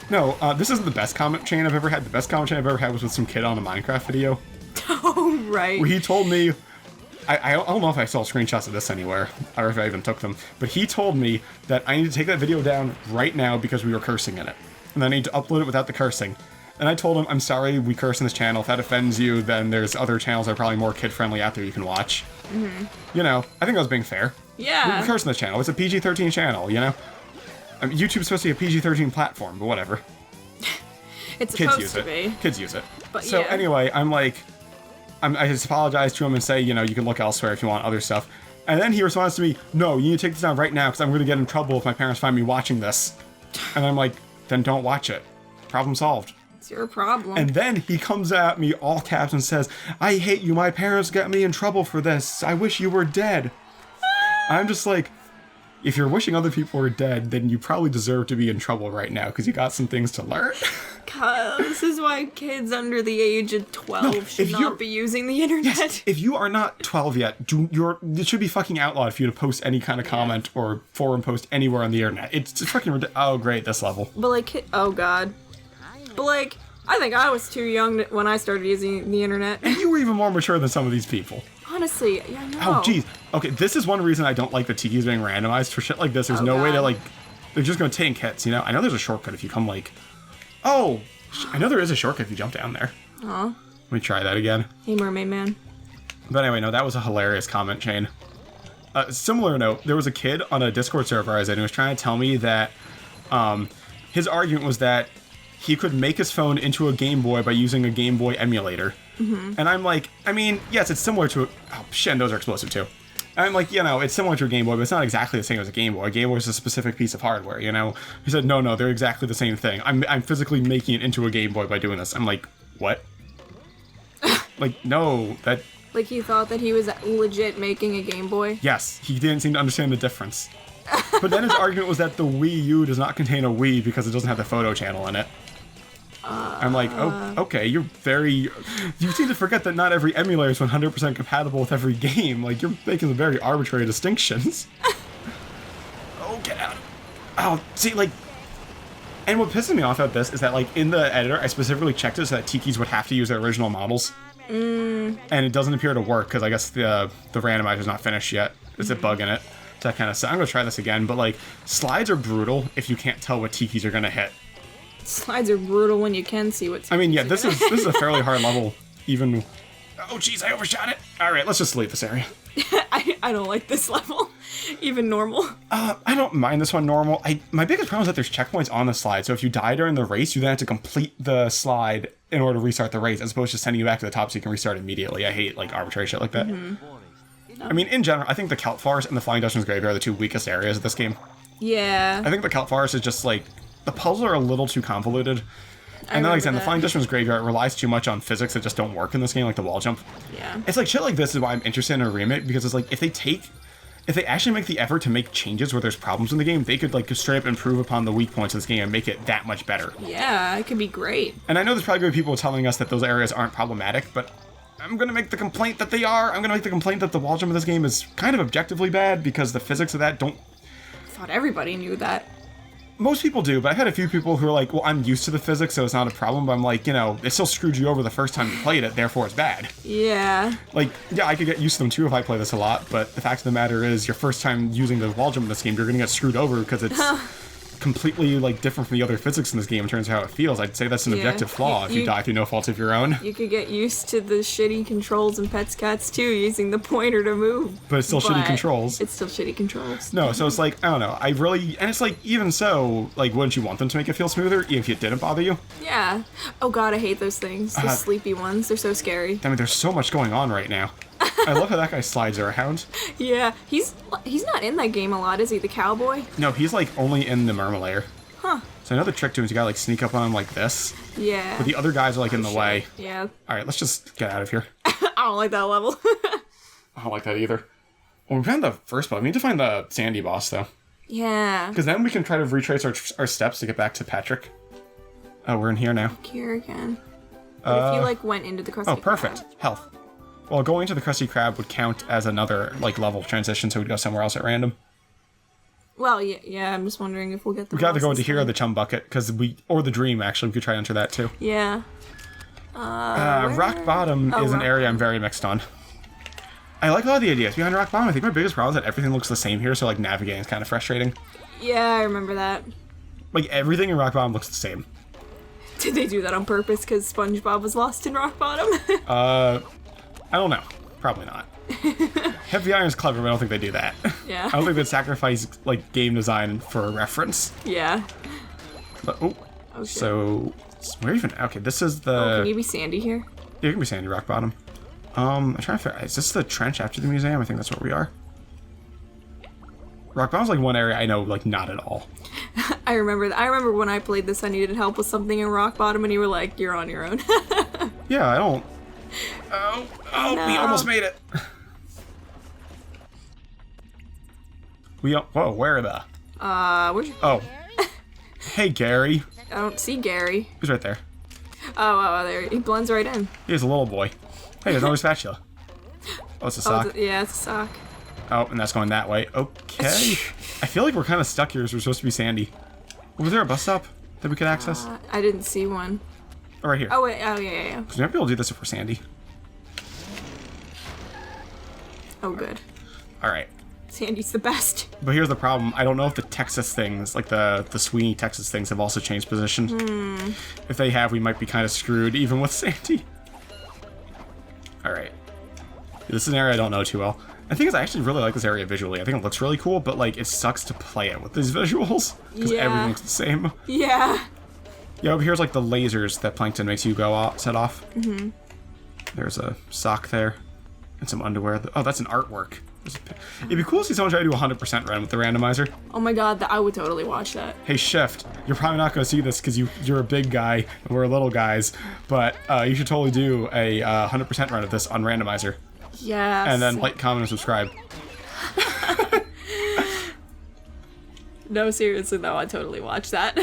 No, this isn't the best comment chain I've ever had. The best comment chain I've ever had was with some kid on a Minecraft video. Oh, right. Where he told me, I don't know if I saw screenshots of this anywhere, or if I even took them, but he told me that I need to take that video down right now because we were cursing in it. And I need to upload it without the cursing. And I told him, I'm sorry we curse in this channel. If that offends you, then there's other channels that are probably more kid-friendly out there you can watch. Mm-hmm. You know, I think I was being fair. Yeah. We curse in this channel. It's a PG-13 channel, you know? I mean, YouTube's supposed to be a PG-13 platform, but whatever. It's Kids supposed use to it. be. Kids use it. But so yeah. Anyway, I just apologize to him and say, you know, you can look elsewhere if you want other stuff. And then he responds to me, no, you need to take this down right now because I'm going to get in trouble if my parents find me watching this. And I'm like, then don't watch it. Problem solved. It's your problem. And then he comes at me all caps and says, I hate you. My parents got me in trouble for this. I wish you were dead. I'm just like, if you're wishing other people were dead, then you probably deserve to be in trouble right now because you got some things to learn. God, this is why kids under the age of 12 should not be using the internet. Yes, if you are not 12 yet, it should be fucking outlawed for you to post any kind of comment or forum post anywhere on the internet. It's fucking ridiculous. Oh, great, this level. But like, oh God. But like, I think I was too young when I started using the internet. And you were even more mature than some of these people. Honestly, yeah, no. Oh, jeez. Okay, this is one reason I don't like the tikis being randomized. For shit like this, there's no way to, like... They're just gonna tank hits, you know? I know there's a shortcut if you come, like... Oh! I know there is a shortcut if you jump down there. Aw. Let me try that again. Hey, Mermaid Man. But anyway, no, that was a hilarious comment chain. Similar note, there was a kid on a Discord server I was in who was trying to tell me that... his argument was that he could make his phone into a Game Boy by using a Game Boy emulator. Mm-hmm. And I'm like, I mean, yes, it's similar to... Oh, shit, and those are explosive too. And I'm like, you know, it's similar to a Game Boy, but it's not exactly the same as a Game Boy. A Game Boy is a specific piece of hardware, you know? He said, no, they're exactly the same thing. I'm physically making it into a Game Boy by doing this. I'm like, what? Like, no, that... Like, he thought that he was legit making a Game Boy? Yes, he didn't seem to understand the difference. But then his argument was that the Wii U does not contain a Wii because it doesn't have the photo channel in it. I'm like, oh, okay, you seem to forget that not every emulator is 100% compatible with every game. Like, you're making some very arbitrary distinctions. Oh, get out. Oh, see, like, and what pisses me off about this is that, like, in the editor, I specifically checked it so that tikis would have to use their original models. And it doesn't appear to work because I guess the randomizer's not finished yet. There's a bug in it. So that kind of, I'm going to try this again, but, like, slides are brutal if you can't tell what tikis are going to hit. Slides are brutal when you can see what's. I mean, yeah, this is a fairly hard level, even. Oh, jeez, I overshot it. All right, let's just leave this area. I don't like this level, even normal. I don't mind this one normal. My biggest problem is that there's checkpoints on the slide, so if you die during the race, you then have to complete the slide in order to restart the race, as opposed to sending you back to the top so you can restart immediately. I hate like arbitrary shit like that. Mm-hmm. I mean, in general, I think the Kelp Forest and the Flying Dutchman's Graveyard are the two weakest areas of this game. Yeah. I think the Kelp Forest is just like. The puzzles are a little too convoluted. And then, like I said, the Flying Dutchman's Graveyard relies too much on physics that just don't work in this game, like the wall jump. Yeah. It's like shit like this is why I'm interested in a remake, because it's like, if they actually make the effort to make changes where there's problems in the game, they could, like, straight up improve upon the weak points of this game and make it that much better. Yeah, it could be great. And I know there's probably going to be people telling us that those areas aren't problematic, but I'm going to make the complaint that they are. I'm going to make the complaint that the wall jump of this game is kind of objectively bad, because the physics of that don't... I thought everybody knew that. Most people do, but I've had a few people who are like, well, I'm used to the physics, so it's not a problem. But I'm like, you know, it still screwed you over the first time you played it, therefore it's bad. Yeah. Like, yeah, I could get used to them too if I play this a lot, but the fact of the matter is, your first time using the wall jump in this game, you're going to get screwed over because it's completely, like, different from the other physics in this game in terms of how it feels. I'd say that's an objective flaw if you die through no fault of your own. You could get used to the shitty controls in Pets Cats too, using the pointer to move. But it's still shitty controls. It's still shitty controls. No, so it's like, I don't know, and it's like, even so, like, wouldn't you want them to make it feel smoother, even if it didn't bother you? Yeah. Oh god, I hate those things. The sleepy ones, they're so scary. I mean, there's so much going on right now. I love how that guy slides around. Yeah, he's not in that game a lot, is he, the cowboy? No, he's, like, only in the Murmulair. Huh. So another trick to him is you gotta, like, sneak up on him like this. Yeah. But the other guys are, like, in the way. Yeah. Alright, let's just get out of here. I don't like that level. I don't like that either. Well, we found the first boss. We need to find the Sandy boss, though. Yeah. Because then we can try to retrace our steps to get back to Patrick. Oh, we're in here now. Here again. What if you, like, went into the Krusty Krab? Oh, perfect. Health. Well, going to the Krusty Krab would count as another, like, level transition, so we'd go somewhere else at random. Well, yeah, I'm just wondering if we'll get the We got to go into here or the Chum Bucket, or the Dream, actually. We could try to enter that, too. Yeah. Rock Bottom is an area I'm very mixed on. I like a lot of the ideas behind Rock Bottom. I think my biggest problem is that everything looks the same here, so, like, navigating is kind of frustrating. Yeah, I remember that. Like, everything in Rock Bottom looks the same. Did they do that on purpose because SpongeBob was lost in Rock Bottom? I don't know. Probably not. Heavy Iron's clever, but I don't think they do that. Yeah. I don't think they'd sacrifice, like, game design for a reference. Yeah. But, so, where even? Okay, this is the... Oh, can you be Sandy here? Yeah, you can be Sandy, Rock Bottom. I'm trying to figure... Is this the trench after the museum? I think that's where we are. Rock Bottom's, like, one area I know, like, not at all. I remember that. I remember when I played this, I needed help with something in Rock Bottom, and you were like, you're on your own. Yeah, I don't... Oh, no. We almost made it. Whoa, where are the... Where's... Oh. Hey, Gary. I don't see Gary. He's right there. Oh, there. He blends right in. He's a little boy. Hey, there's no spatula. Oh, it's a sock. Yeah, it's a sock. Oh, and that's going that way. Okay. I feel like we're kind of stuck here as we're supposed to be Sandy. Was there a bus stop that we could access? I didn't see one. Oh, right here. Oh, wait. Oh, yeah. Because we might be able to do this if we're Sandy. Oh, good. All right. Sandy's the best. But here's the problem. I don't know if the Texas things, like the Sweeney Texas things, have also changed position. If they have, we might be kind of screwed, even with Sandy. All right. This is an area I don't know too well. The thing is, I actually really like this area visually. I think it looks really cool, but, like, it sucks to play it with these visuals. Because everything looks the same. Yeah. Yeah, over here's, like, the lasers that Plankton makes you go set off. Mm-hmm. There's a sock there. And some underwear. Oh, that's an artwork. It'd be cool to see someone try to do a 100% run with the randomizer. Oh my god, I would totally watch that. Hey, Shift, you're probably not going to see this because you're a big guy and we're little guys, but you should totally do a 100% run of this on randomizer. Yes. And then like, comment, and subscribe. No, seriously though, I'd totally watch that.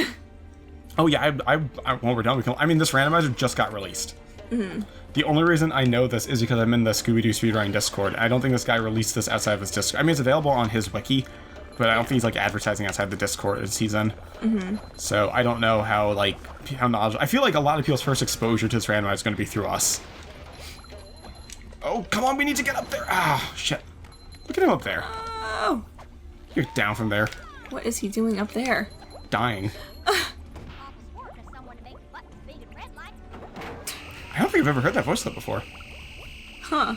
Oh yeah, when we're done, I mean, this randomizer just got released. Mm-hmm. The only reason I know this is because I'm in the Scooby-Doo speedrunning Discord. I don't think this guy released this outside of his Discord. I mean, it's available on his wiki, but I don't think he's, like, advertising outside the Discord as he's in. Mm-hmm. So I don't know how knowledgeable... I feel like a lot of people's first exposure to this randomizer is going to be through us. Oh, come on, we need to get up there. Ah, shit. Look at him up there. Oh. You're down from there. What is he doing up there? Dying. I don't think I've ever heard that voice clip before. Huh.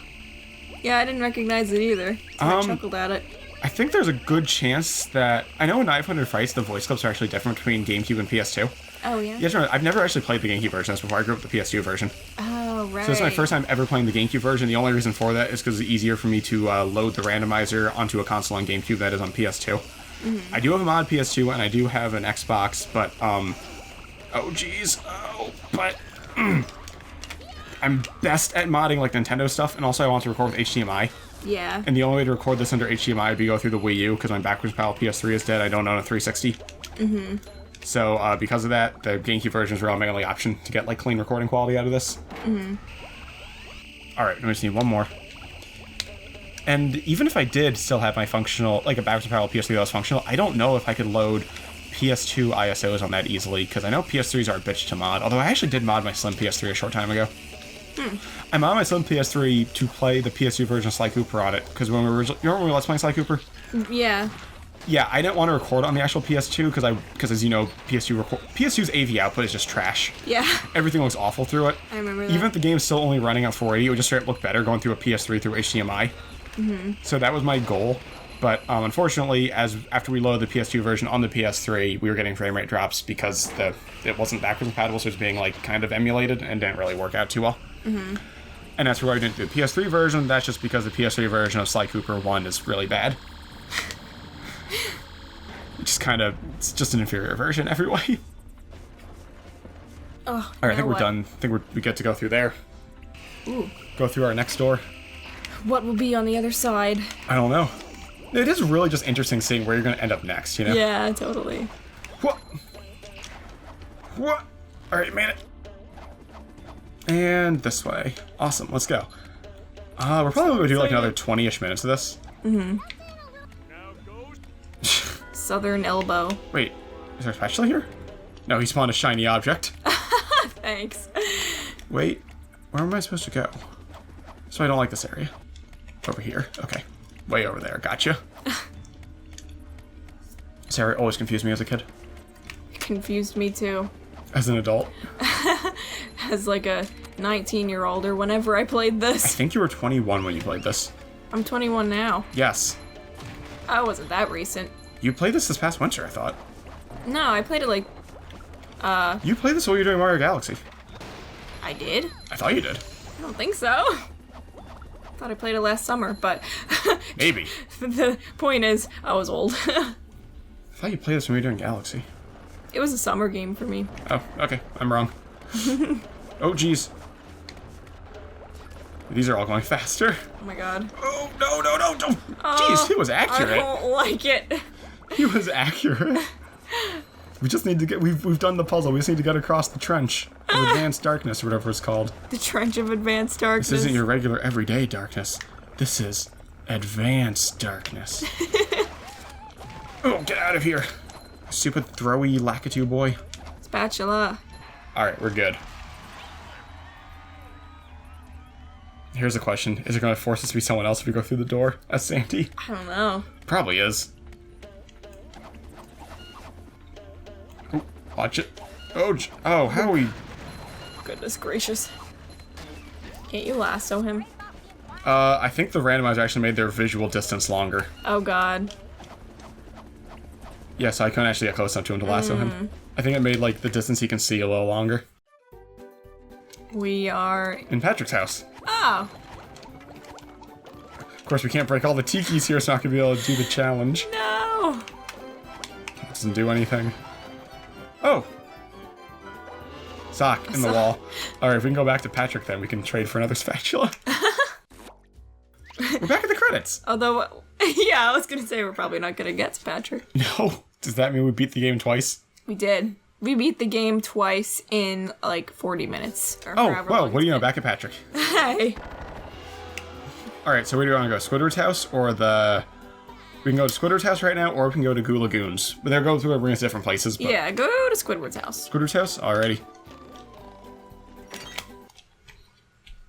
Yeah, I didn't recognize it either. So I chuckled at it. I think there's a good chance that... I know in 900 Fights, the voice clips are actually different between GameCube and PS2. Oh, yeah? Yes, I've never actually played the GameCube version before. I grew up with the PS2 version. Oh, right. So this is my first time ever playing the GameCube version. The only reason for that is because it's easier for me to load the randomizer onto a console on GameCube that is on PS2. Mm-hmm. I do have a mod PS2, and I do have an Xbox, but... Oh, jeez. Oh, but... I'm best at modding, like, Nintendo stuff, and also I want to record with HDMI. Yeah. And the only way to record this under HDMI would be go through the Wii U, because my backwards compatible PS3 is dead. I don't own a 360. Mm-hmm. So, because of that, the GameCube versions were my only option to get, like, clean recording quality out of this. Mm-hmm. Alright, we just need one more. And even if I did still have my functional, like, a backwards compatible PS3 that was functional, I don't know if I could load PS2 ISOs on that easily, because I know PS3s are a bitch to mod, although I actually did mod my Slim PS3 a short time ago. I modded my Slim PS3 to play the PS2 version of Sly Cooper on it, because when we were... You remember when we were Let's Playing Sly Cooper? Yeah. Yeah, I didn't want to record on the actual PS2, because as you know, PS2's AV output is just trash. Yeah. Everything looks awful through it. I remember that. Even if the game's still only running at 480, it would just straight look better going through a PS3 through HDMI. Mm-hmm. So that was my goal. But unfortunately, after we loaded the PS2 version on the PS3, we were getting frame rate drops because it wasn't backwards compatible, so it was being like kind of emulated and didn't really work out too well. Mm-hmm. And that's why we didn't do the PS3 version. That's just because the PS3 version of Sly Cooper 1 is really bad. It's just an inferior version every way. Oh, Alright, I think we're done. I think we get to go through there. Ooh. Go through our next door. what will be on the other side? I don't know. It is really just interesting seeing where you're going to end up next, you know? Yeah, totally. What? What? Alright, made it. And this way. Awesome, let's go. We're probably going to do like another 20-ish minutes of this. Mm-hmm. Southern elbow. Wait, is there a spatula here? No, he spawned a shiny object. Thanks. Wait, where am I supposed to go? So I don't like this area. Over here. Okay. Way over there. Gotcha. This area always confused me as a kid. It confused me too. As an adult. As like a 19-year-old or whenever I played this. I think you were 21 when you played this. I'm 21 now. Yes. Oh, wasn't that recent. You played this past winter, I thought. No, I played it like... You played this while you were doing Mario Galaxy. I did? I thought you did. I don't think so. I thought I played it last summer, but... Maybe. The point is, I was old. I thought you played this when you were doing Galaxy. It was a summer game for me. Oh, okay. I'm wrong. Oh, jeez. These are all going faster. Oh my god. Oh, no, no, no, don't. Jeez, he was accurate. I don't like it. He was accurate. We just need to get, we've done the puzzle. We just need to get across the trench of advanced darkness or whatever it's called. The trench of advanced darkness. This isn't your regular everyday darkness. This is advanced darkness. Oh, get out of here. Stupid throwy lakitu boy. Spatula. Alright, we're good. Here's a question. Is it going to force us to be someone else if we go through the door as Sandy? I don't know. Probably is. Oh, watch it. Oh, how are we... Goodness gracious. Can't you lasso him? I think the randomizer actually made their visual distance longer. Oh god. Yeah, so I couldn't actually get close enough to him to lasso him. I think it made, like, the distance he can see a little longer. We are... in Patrick's house. Oh! Of course, we can't break all the tikis here, so I'm not going to be able to do the challenge. No! It doesn't do anything. Oh! Sock in the wall. Alright, if we can go back to Patrick then, we can trade for another spatula. We're back at the credits! Although, yeah, I was gonna say we're probably not gonna get to Patrick. No. Does that mean we beat the game twice? We did. We beat the game twice in, like, 40 minutes. Or oh, well, what do you know? Back at Patrick. Hey! Alright, so where do you want to go? Squidward's house or the... We can go to Squidward's house right now, or we can go to Goo Lagoons. But they're going through bring us different places, but... Yeah, go to Squidward's house. Squidward's house? Alrighty.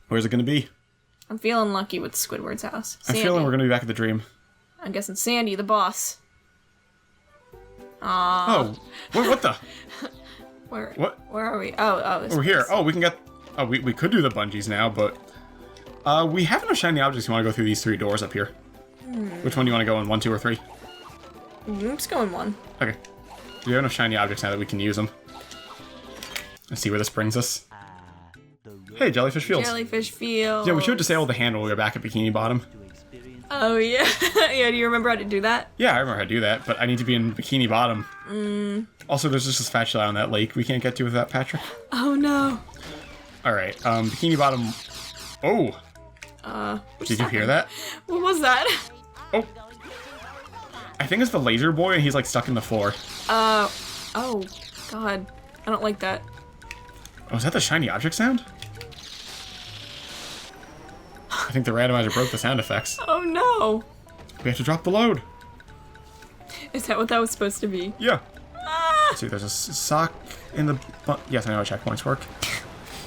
Where's it gonna be? I'm feeling lucky with Squidward's house. Sandy. I'm feeling we're gonna be back at the dream. I'm guessing Sandy, the boss. Oh, what the? Where are we? Oh, this We're here. Oh, we can get... Oh, we could do the bungees now, but... we have enough shiny objects. You want to go through these 3 doors up here? Which one do you want to go in? 1, 2, or 3? Let's go in 1. Okay. We have enough shiny objects now that we can use them. Let's see where this brings us. Hey, Jellyfish Fields. Jellyfish Fields. Yeah, we should disable the hand when we go back at Bikini Bottom. Oh, yeah. Yeah, do you remember how to do that? Yeah, I remember how to do that, but I need to be in Bikini Bottom. Also, there's just a spatula on that lake we can't get to without Patrick. Oh, no. Alright, Bikini Bottom... Oh! Did you hear that? What was that? Oh! I think it's the laser boy and he's like stuck in the floor. Oh, God. I don't like that. Oh, is that the shiny object sound? I think the randomizer broke the sound effects. Oh, no. We have to drop the load. Is that what that was supposed to be? Yeah. Let's see, there's a sock in the... Yes, I know how checkpoints work.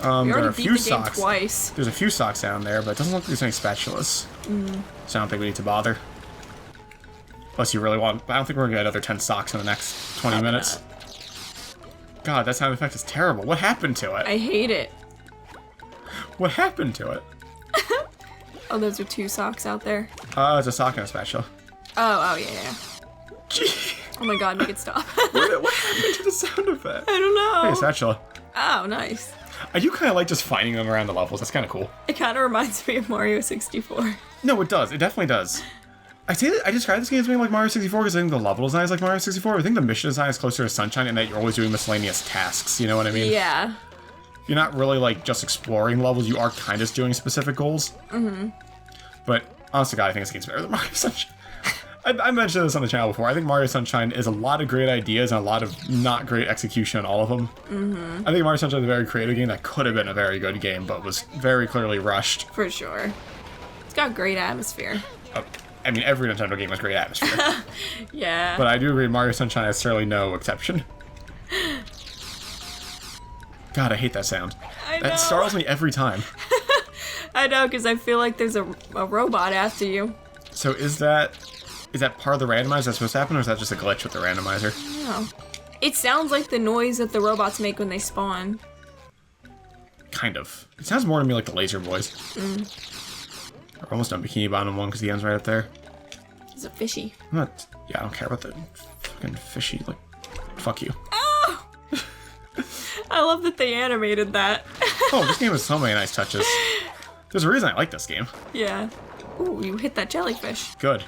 We already there are a beat few the game socks. twice. There's a few socks down there, but it doesn't look like there's any spatulas. So I don't think we need to bother. Unless you really want... I don't think we're going to get another 10 socks in the next 20 minutes. God, that sound effect is terrible. What happened to it? I hate it. What happened to it? Oh, those are 2 socks out there. It's a sock and a spatula. Oh, yeah. Gee. Oh my god, make it stop. What happened to the sound effect? I don't know. Hey, spatula. Oh, nice. I do kind of like just finding them around the levels. That's kind of cool. It kind of reminds me of Mario 64. No, it does. It definitely does. I say that I describe this game as being like Mario 64 because I think the level design is like Mario 64. I think the mission design is closer to Sunshine in that you're always doing miscellaneous tasks. You know what I mean? Yeah. You're not really like just exploring levels. You are kind of doing specific goals. But honest to God, I think this game's better than Mario Sunshine. I mentioned this on the channel before. I think Mario Sunshine is a lot of great ideas and a lot of not great execution on all of them. Mm-hmm. I think Mario Sunshine is a very creative game that could have been a very good game, but was very clearly rushed. For sure. It's got great atmosphere. I mean, every Nintendo game has great atmosphere. Yeah. But I do agree Mario Sunshine is certainly no exception. God, I hate that sound. I know. That startles me every time. I know, because I feel like there's a robot after you. So is that part of the randomizer that's supposed to happen, or is that just a glitch with the randomizer? I don't know. It sounds like the noise that the robots make when they spawn. Kind of. It sounds more to me like the Laser Boys. We're almost done Bikini Bottom 1 because the end's right up there. It's a fishy. I don't care about the fucking fishy, like, fuck you. Oh! I love that they animated that. Oh, this game has so many nice touches. There's a reason I like this game. Yeah. Ooh, you hit that jellyfish. Good.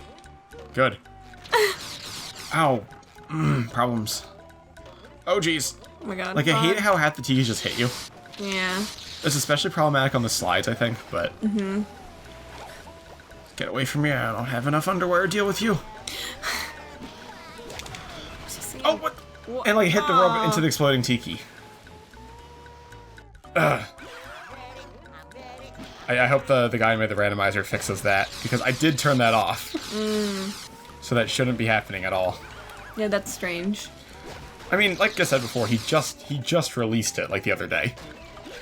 Ow. Problems. Oh, jeez. Oh my god. Like, I hate how half the TVs just hit you. Yeah. It's especially problematic on the slides, I think, but... Mm-hmm. Get away from me, I don't have enough underwear to deal with you. Oh, what? And, like, hit the robot into the exploding tiki. Ugh. I hope the guy who made the randomizer fixes that, because I did turn that off. So that shouldn't be happening at all. Yeah, that's strange. I mean, like I said before, he just released it, like, the other day.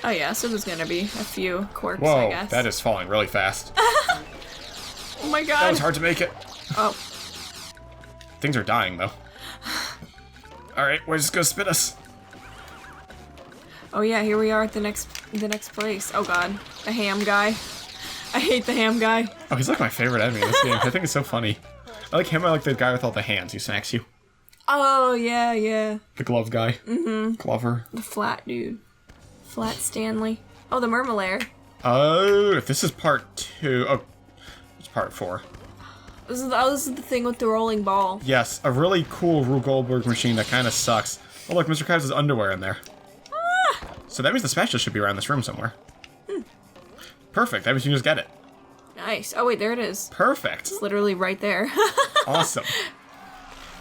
Oh yeah, so there's gonna be a few quirks, Whoa, I guess. that is falling really fast. Oh my god. That was hard to make it. Oh. Things are dying, though. Alright, we're just gonna spin us. Oh yeah, here we are at the next place. Oh god, the ham guy. I hate the ham guy. Oh, he's like my favorite enemy in this game. I think it's so funny. I like him, I like the guy with all the hands who smacks you. Oh, yeah. The glove guy. Mm-hmm. Glover. The flat dude. Flat Stanley. Oh, the Murmelair. Oh, if this is part 2. Oh, it's part 4. This is the thing with the rolling ball. Yes, a really cool Rube Goldberg machine that kind of sucks. Oh, look, Mr. Krabs' underwear in there. Ah! So that means the spatula should be around this room somewhere. Perfect, that means you can just get it. Nice. Oh, wait, there it is. Perfect. It's literally right there. Awesome.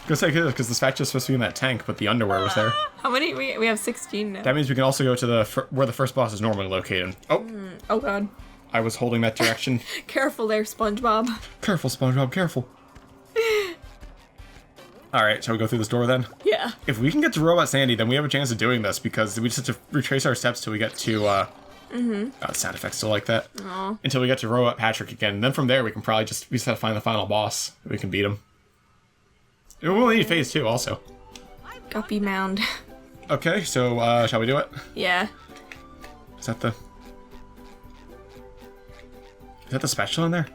Go say good, because the spatula's supposed to be in that tank, but the underwear was there. How many? We have 16 now. That means we can also go to where the first boss is normally located. Oh. Oh, God. I was holding that direction. Careful there, Spongebob. Careful, Spongebob, careful. Alright, shall we go through this door then? Yeah. If we can get to Robot Sandy, then we have a chance of doing this, because we just have to retrace our steps till we get to, Oh, the sound effects still like that. Aww. Until we get to Robot Patrick again. And then from there, we can probably just have to find the final boss. We can beat him. And we'll need phase 2 also. Guppy Mound. Okay, so, shall we do it? Yeah. Is that the spatula in there?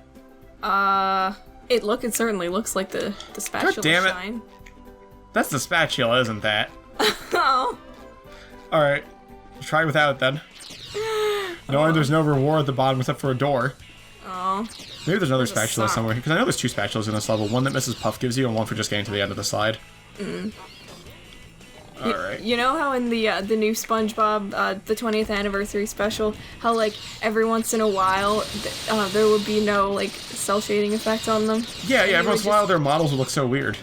It certainly looks like the spatula. God damn it. Shine. That's the spatula, isn't that? Oh. Alright. Let's try without it then. Knowing there's no reward at the bottom except for a door. Oh. Maybe there's another spatula somewhere, because I know there's 2 spatulas in this level. One that Mrs. Puff gives you, and one for just getting to the end of the slide. Alright. You know how in the new SpongeBob, the 20th anniversary special, how, like, every once in a while, there would be no, like, cel shading effect on them? Yeah, every once in a while their models would look so weird.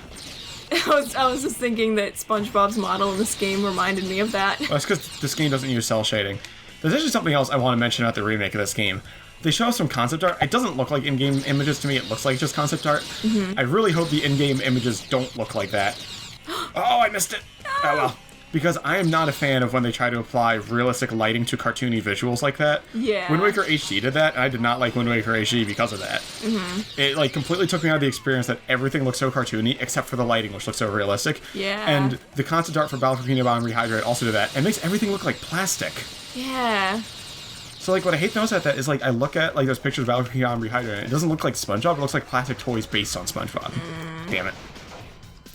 I was just thinking that SpongeBob's model in this game reminded me of that. Well, that's because this game doesn't use cel shading. There's actually something else I want to mention about the remake of this game. They show us some concept art. It doesn't look like in-game images to me. It looks like just concept art. I really hope the in-game images don't look like that. Oh, I missed it! No. Oh well. Because I am not a fan of when they try to apply realistic lighting to cartoony visuals like that. Yeah. Wind Waker HD did that, and I did not like Wind Waker HD because of that. It, like, completely took me out of the experience that everything looks so cartoony, except for the lighting, which looks so realistic. Yeah. And the concept art for Battle for Bikini Bottom Rehydrated also did that. It makes everything look like plastic. Yeah. So, like, what I hate the most about that is, like, I look at, like, those pictures of Battle for Bikini Bottom Rehydrated, and it doesn't look like SpongeBob, it looks like plastic toys based on SpongeBob. Damn it.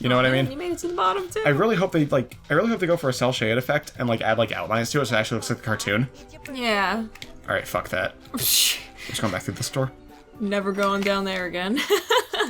You know what I mean? You made it to the bottom, too. I really hope they go for a cel shade effect and, like, add, like, outlines to it so it actually looks like the cartoon. Yeah. Alright, fuck that. Just going back through this door. Never going down there again.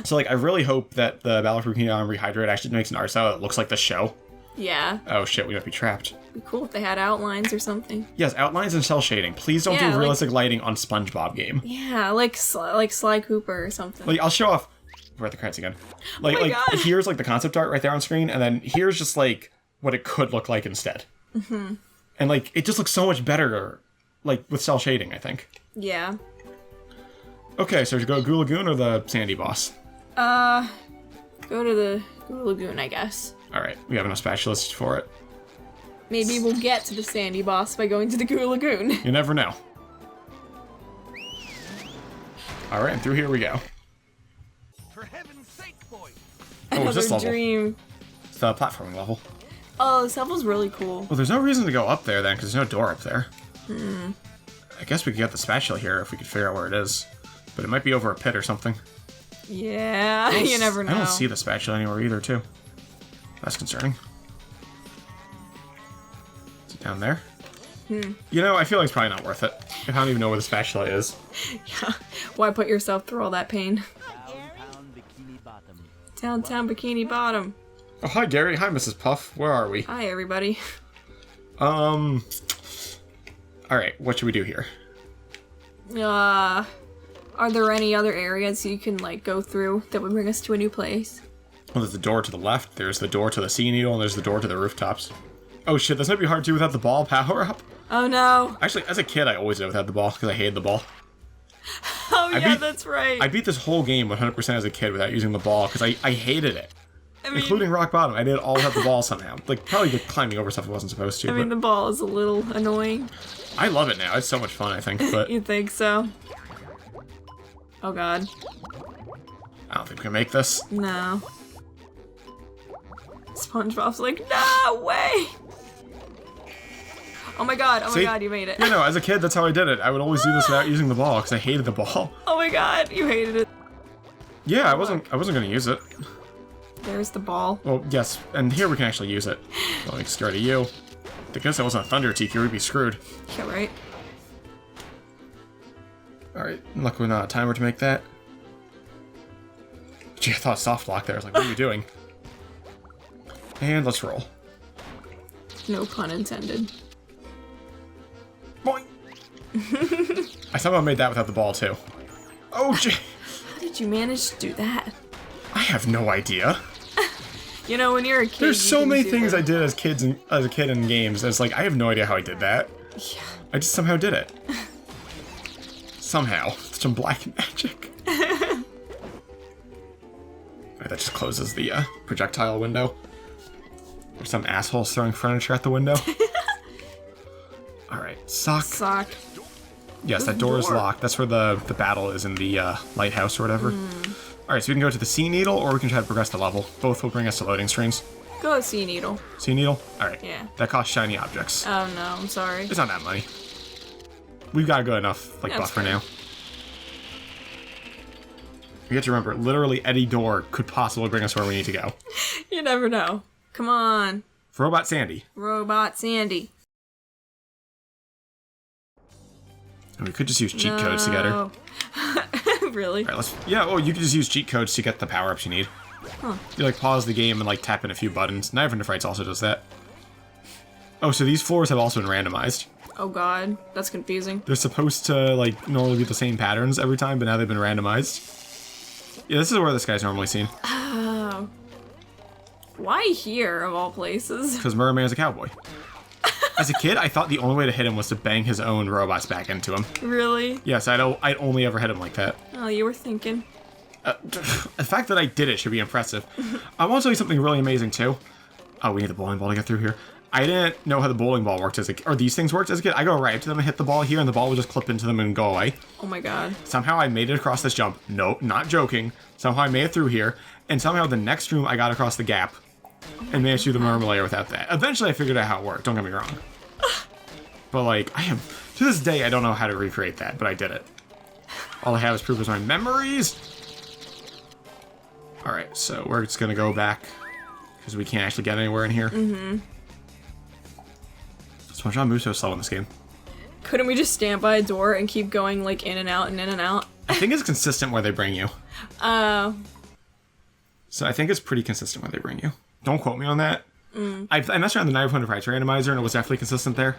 So, like, I really hope that the Battle for Bikini Bottom Rehydrated actually makes an art style that looks like the show. Yeah. Oh shit, we might be trapped. It'd be cool if they had outlines or something. Yes, outlines and cell shading. Please don't do realistic lighting on Spongebob game. Yeah, like Sly Cooper or something. Like, I'll show off. We're at the credits again. Like, God. Here's like the concept art right there on screen, and then here's just like what it could look like instead. Mm-hmm. And like, it just looks so much better, like with cell shading, I think. Yeah. Okay, so should we go Goo Lagoon or the Sandy boss? Go to the Goo Lagoon, I guess. Alright, we have enough spatulas for it. Maybe we'll get to the Sandy boss by going to the Goo Lagoon. You never know. Alright, and through here we go. For heaven's sake, boy! Oh, what's this Another level? dream. It's the platforming level. Oh, this level's really cool. Well, there's no reason to go up there then, because there's no door up there. I guess we could get the spatula here if we could figure out where it is. But it might be over a pit or something. Yeah, you never know. I don't see the spatula anywhere either, too. That's concerning. Is it down there? You know, I feel like it's probably not worth it. If I don't even know where the spatula is. Yeah. Why put yourself through all that pain? Downtown Bikini Bottom. Downtown Bikini Bottom. Oh, hi, Gary. Hi, Mrs. Puff. Where are we? Hi, everybody. Alright, what should we do here? Are there any other areas you can, like, go through that would bring us to a new place? Well, there's the door to the left, there's the door to the sea needle, and there's the door to the rooftops. Oh shit, this might be hard to do without the ball power-up. Oh, no. Actually, as a kid, I always did it without the ball, because I hated the ball. Oh, yeah, beat- that's right. I beat this whole game 100% as a kid without using the ball, because I hated it. I mean, Including rock bottom. I did it all without the ball somehow. Like, probably the climbing over stuff I wasn't supposed to, the but ball is a little annoying. I love it now. It's so much fun, I think, but You think so? Oh, God. I don't think we can make this. No. SpongeBob's like, no way! Oh my god, See? you made it. No, as a kid, that's how I did it. I would always do this without using the ball, because I hated the ball. Oh my god, you hated it. Yeah, I wasn't gonna use it. There's the ball. Well, yes, and here we can actually use it. I'm like, scared of you. Because that wasn't a Thunder Tiki, we'd be screwed. Yeah, right? Alright, luckily not a timer to make that. Gee, I thought soft lock there. I was like, what are you doing? And let's roll. No pun intended. Boing! I somehow made that without the ball, too. Oh, gee! How did you manage to do that? I have no idea. You know, when you're a kid, There's you so can many do things that. I did as a kid in games. It's like, I have no idea how I did that. Yeah. I just somehow did it. Somehow. Some black magic. Alright, that just closes the projectile window. There's some assholes throwing furniture at the window. Alright, sock. Sock. Yes, that door is locked. That's where the battle is in the lighthouse or whatever. Alright, so we can go to the sea needle, or we can try to progress the level. Both will bring us to loading screens. Go Sea Needle. Sea needle? Alright. Yeah. That costs shiny objects. Oh no, I'm sorry. It's not that money. We've got a good enough That's buff for fair. now. You have to remember, literally any door could possibly bring us where we need to go. You never know. Come on, For Robot Sandy. Robot Sandy. And we could just use cheat codes to get her. No. Really? Alright, oh, you could just use cheat codes to get the power-ups you need. Huh. You pause the game and tap in a few buttons. Knife Under Fights also does that. Oh, so these floors have also been randomized. Oh god, that's confusing. They're supposed to normally be the same patterns every time, but now they've been randomized. Yeah, this is where this guy's normally seen. Oh. Why here, of all places? Because Merman's a cowboy. As a kid, I thought the only way to hit him was to bang his own robots back into him. Really? Yes, I'd only ever hit him like that. Oh, you were thinking. The fact that I did it should be impressive. I want to tell you something really amazing, too. Oh, we need the bowling ball to get through here. I didn't know how the bowling ball worked as a kid, or these things worked as a kid. I go right to them and hit the ball here, and the ball would just clip into them and go away. Oh my god. Somehow I made it across this jump. No, not joking. Somehow I made it through here, and somehow the next room I got across the gap and managed to do the mermaid layer without that. Eventually I figured out how it worked, don't get me wrong. But to this day, I don't know how to recreate that, but I did it. All I have is proof of my memories. Alright, so we're just gonna go back, because we can't actually get anywhere in here. Mm-hmm. SpongeBob moves so slow in this game. Couldn't we just stand by a door and keep going in and out and in and out? I think it's consistent where they bring you. Oh. So I think it's pretty consistent where they bring you. Don't quote me on that. I messed around the 900 price randomizer, and it was definitely consistent there.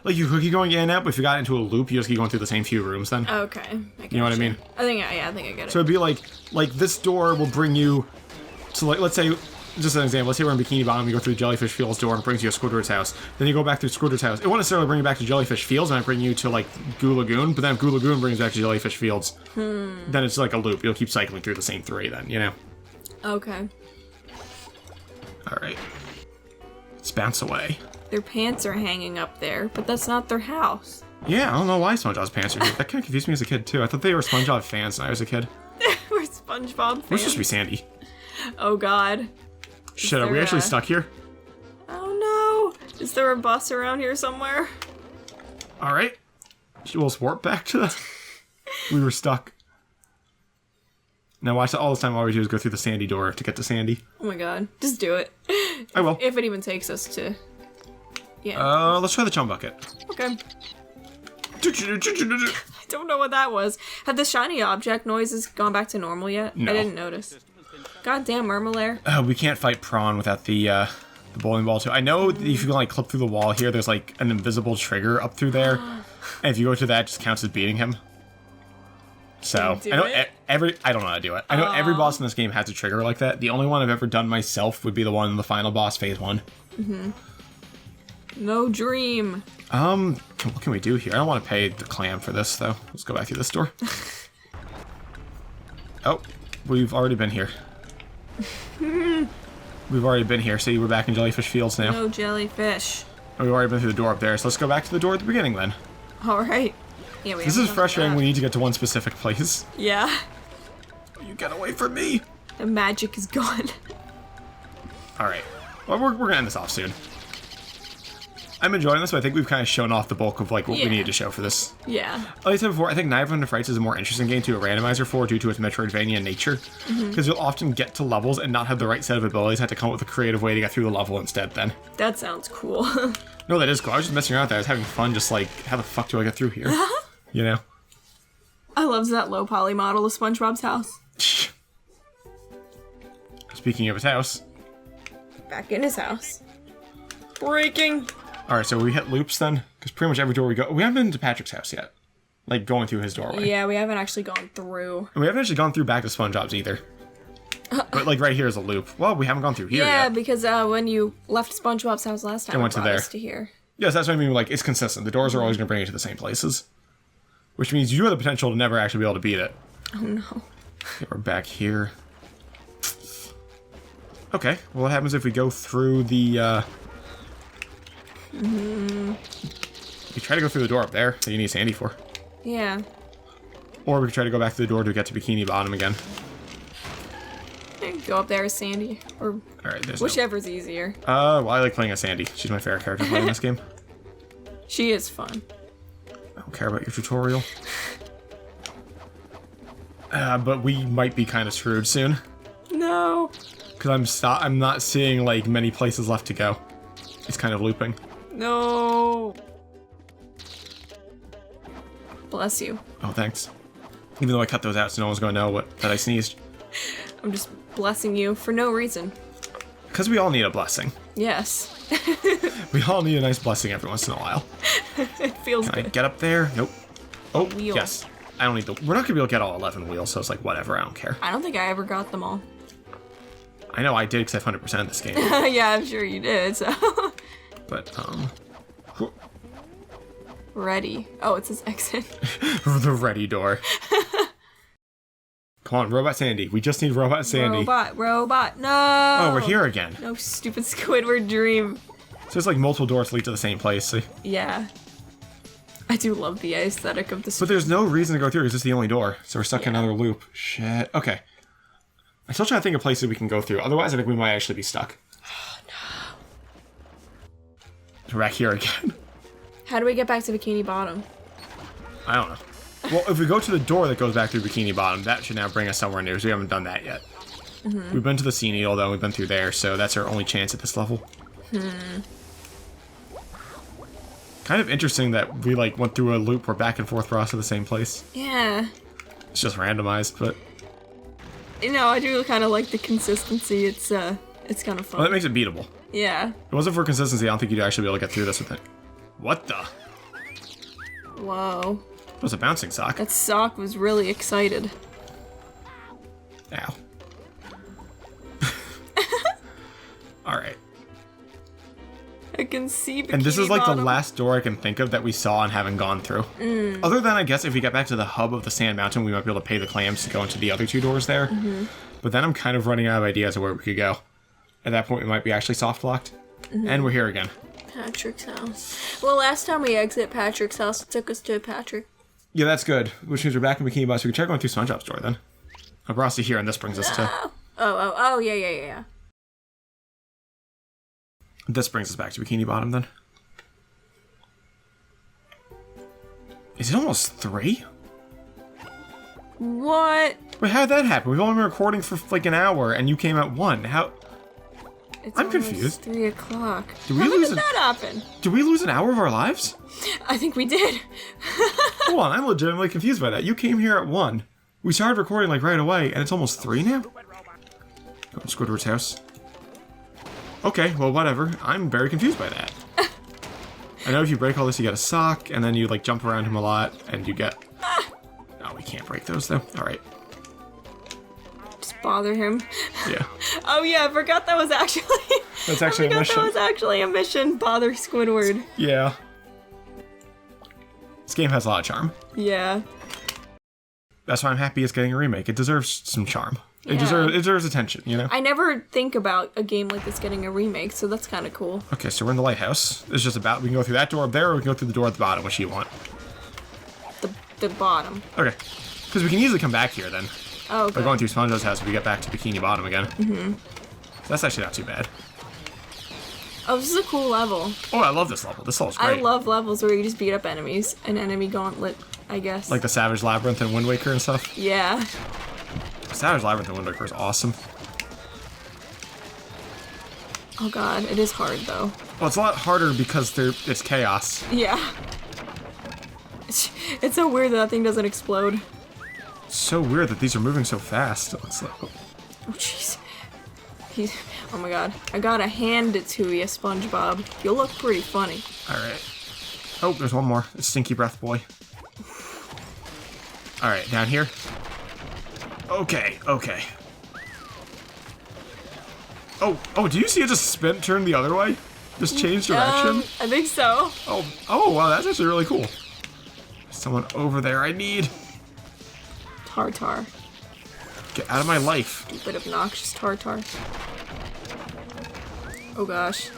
Like, you could keep going in and out, but if you got into a loop, you just keep going through the same few rooms then. Okay. You know what I mean? I think I get it. So it'd be like this door will bring you to, like, let's say, just an example, let's say we're in Bikini Bottom, you go through Jellyfish Fields door and it brings you to Squidward's house. Then you go back through Squidward's house. It won't necessarily bring you back to Jellyfish Fields, and I bring you to, like, Goo Lagoon, but then if Goo Lagoon brings you back to Jellyfish Fields, then it's like a loop. You'll keep cycling through the same 3 then, you know? Okay. Alright. Let's bounce away. Their pants are hanging up there, but that's not their house. Yeah, I don't know why SpongeBob's pants are here. That kind of confused me as a kid, too. I thought they were SpongeBob fans when I was a kid. We're SpongeBob fans. We're supposed to be Sandy. Oh, God. Shit, are we actually stuck here? Oh, no. Is there a bus around here somewhere? Alright. We'll warp back to the... We were stuck. Now watch that all this time. All we do is go through the Sandy door to get to Sandy. Oh, my God. Just do it. I will. If it even takes us to... Yeah. Let's try the chum bucket. Okay. I don't know what that was. Have the shiny object noises gone back to normal yet? No. I didn't notice. Goddamn Murmelair. We can't fight Prawn without the bowling ball too. I know if you can like clip through the wall here, there's like an invisible trigger up through there, and if you go to that, it just counts as beating him. So Can you do I don't know how to do it. I know every boss in this game has a trigger like that. The only one I've ever done myself would be the one in the final boss, phase 1. No dream. What can we do here? I don't want to pay the clam for this, though. Let's go back through this door. Oh, we've already been here. We've already been here. See, we're back in Jellyfish Fields now. No jellyfish. We've already been through the door up there, so let's go back to the door at the beginning, then. Alright. Yeah, This is frustrating. We need to get to one specific place. Yeah. You get away from me! The magic is gone. Alright. Well, we're gonna end this off soon. I'm enjoying this, but I think we've kind of shown off the bulk of like what we needed to show for this. Yeah. Like I said before, I think 900 Frights is a more interesting game to a randomizer for due to its Metroidvania nature. Because you'll often get to levels and not have the right set of abilities, have to come up with a creative way to get through the level instead then. That sounds cool. No, that is cool. I was just messing around with that. I was having fun just like, how the fuck do I get through here? You know? I love that low poly model of SpongeBob's house. Speaking of his house. Back in his house. Breaking. Alright, so we hit loops then? Because pretty much every door we go... We haven't been to Patrick's house yet. Like, going through his doorway. Yeah, we haven't actually gone through. And we haven't actually gone through back to SpongeBob's either. But, like, right here is a loop. Well, we haven't gone through here Yeah, yet. because when you left SpongeBob's house last time, I went to brought there. us to here. Yes, that's what I mean. Like, it's consistent. The doors are always going to bring you to the same places. Which means you have the potential to never actually be able to beat it. Oh, no. Okay, we're back here. Okay, well, what happens if we go through the, We try to go through the door up there that you need Sandy for. Yeah. Or we could try to go back to the door to get to Bikini Bottom again. Go up there as Sandy. Or Alright, there's whichever's easier. well, I like playing as Sandy. She's my favorite character playing this game. She is fun. I don't care about your tutorial. But we might be kind of screwed soon. No. Because I'm not seeing, like, many places left to go. It's kind of looping. No. Bless you. Oh, thanks. Even though I cut those out so no one's going to know that I sneezed. I'm just blessing you for no reason. Because we all need a blessing. Yes. We all need a nice blessing every once in a while. It feels Can I good. get up there? Nope. Oh, Wheel. yes. I don't need the... We're not going to be able to get all 11 wheels, so it's like, whatever, I don't care. I don't think I ever got them all. I know I did, because I've 100% this game. Yeah, I'm sure you did, so. But, Ready. Oh, it says exit. the ready door. Come on, Robot Sandy. We just need Robot Sandy. Robot, no! Oh, we're here again. No stupid Squidward dream. So there's like multiple doors lead to the same place, see? Yeah. I do love the aesthetic of this. But there's no reason to go through, because it's the only door. So we're stuck in another loop. Shit. Okay. I'm still trying to think of places we can go through. Otherwise, I think we might actually be stuck. Oh, no. We're back here again. How do we get back to Bikini Bottom? I don't know. Well, if we go to the door that goes back through Bikini Bottom, that should now bring us somewhere new, so we haven't done that yet. We've been to the Sea Needle, though, we've been through there, so that's our only chance at this level. Kind of interesting that we, like, went through a loop where back and forth brought us to the same place. Yeah. It's just randomized, but... You know, I do kind of like the consistency. It's kind of fun. Well, that makes it beatable. Yeah. If it wasn't for consistency, I don't think you'd actually be able to get through this with it. What the? Whoa. It was a bouncing sock. That sock was really excited. Ow. Alright. I can see Bikini And this is like Bottom. the last door I can think of that we saw and haven't gone through. Other than, I guess, if we get back to the hub of the Sand Mountain, we might be able to pay the clams to go into the other 2 doors there. But then I'm kind of running out of ideas of where we could go. At that point, we might be actually soft-locked. And we're here again. Patrick's house. Well, last time we exited Patrick's house, it took us to Patrick. Yeah, that's good. Which means we're back in Bikini Bottom, so we can try going through Spongebob's door then. I brought us to here, and this brings us to... Oh, yeah. This brings us back to Bikini Bottom then. Is it almost 3? What? Wait, how did that happen? We've only been recording for like an hour, and you came at 1. How? It's I'm almost confused. 3 o'clock. Did we How lose did that happen? Did we lose an hour of our lives? I think we did. Hold on, I'm legitimately confused by that. You came here at 1. We started recording like right away, and it's almost 3 now? Go to Squidward's house. Okay, well, whatever. I'm very confused by that. I know if you break all this, you get a sock, and then you like jump around him a lot, and you get... Oh, we can't break those though. Alright. Just bother him. Yeah. Oh yeah, I forgot that was actually... That's actually a that mission. was actually a mission. Bother Squidward. Yeah. This game has a lot of charm. Yeah. That's why I'm happy it's getting a remake. It deserves some charm. It Yeah. deserves attention, you know? I never think about a game like this getting a remake, so that's kind of cool. Okay, so we're in the lighthouse. It's just about, we can go through that door up there, or we can go through the door at the bottom. Which do you want? The bottom. Okay. Because we can easily come back here then. Oh, okay. By going through Sponge's house, we get back to Bikini Bottom again. Mm-hmm. That's actually not too bad. Oh, this is a cool level. Oh, I love this level. This level's great. I love levels where you just beat up enemies. An enemy gauntlet, I guess. Like the Savage Labyrinth and Wind Waker and stuff. Yeah. Savage Labyrinth and Wind Waker is awesome. Oh god, it is hard though. Well, it's a lot harder because it's chaos. Yeah. It's so weird that thing doesn't explode. It's so weird that these are moving so fast. It's like, Oh jeez. Oh my god. I gotta hand it to you, SpongeBob. You look pretty funny. alright. Oh, there's one more. It's Stinky Breath Boy. Alright, down here. Okay. Oh, do you see it just turn the other way? Just change direction? I think so. Oh, wow, that's actually really cool. There's someone over there I need. Tartar. Get out of my life. Stupid obnoxious Tartar. Oh gosh.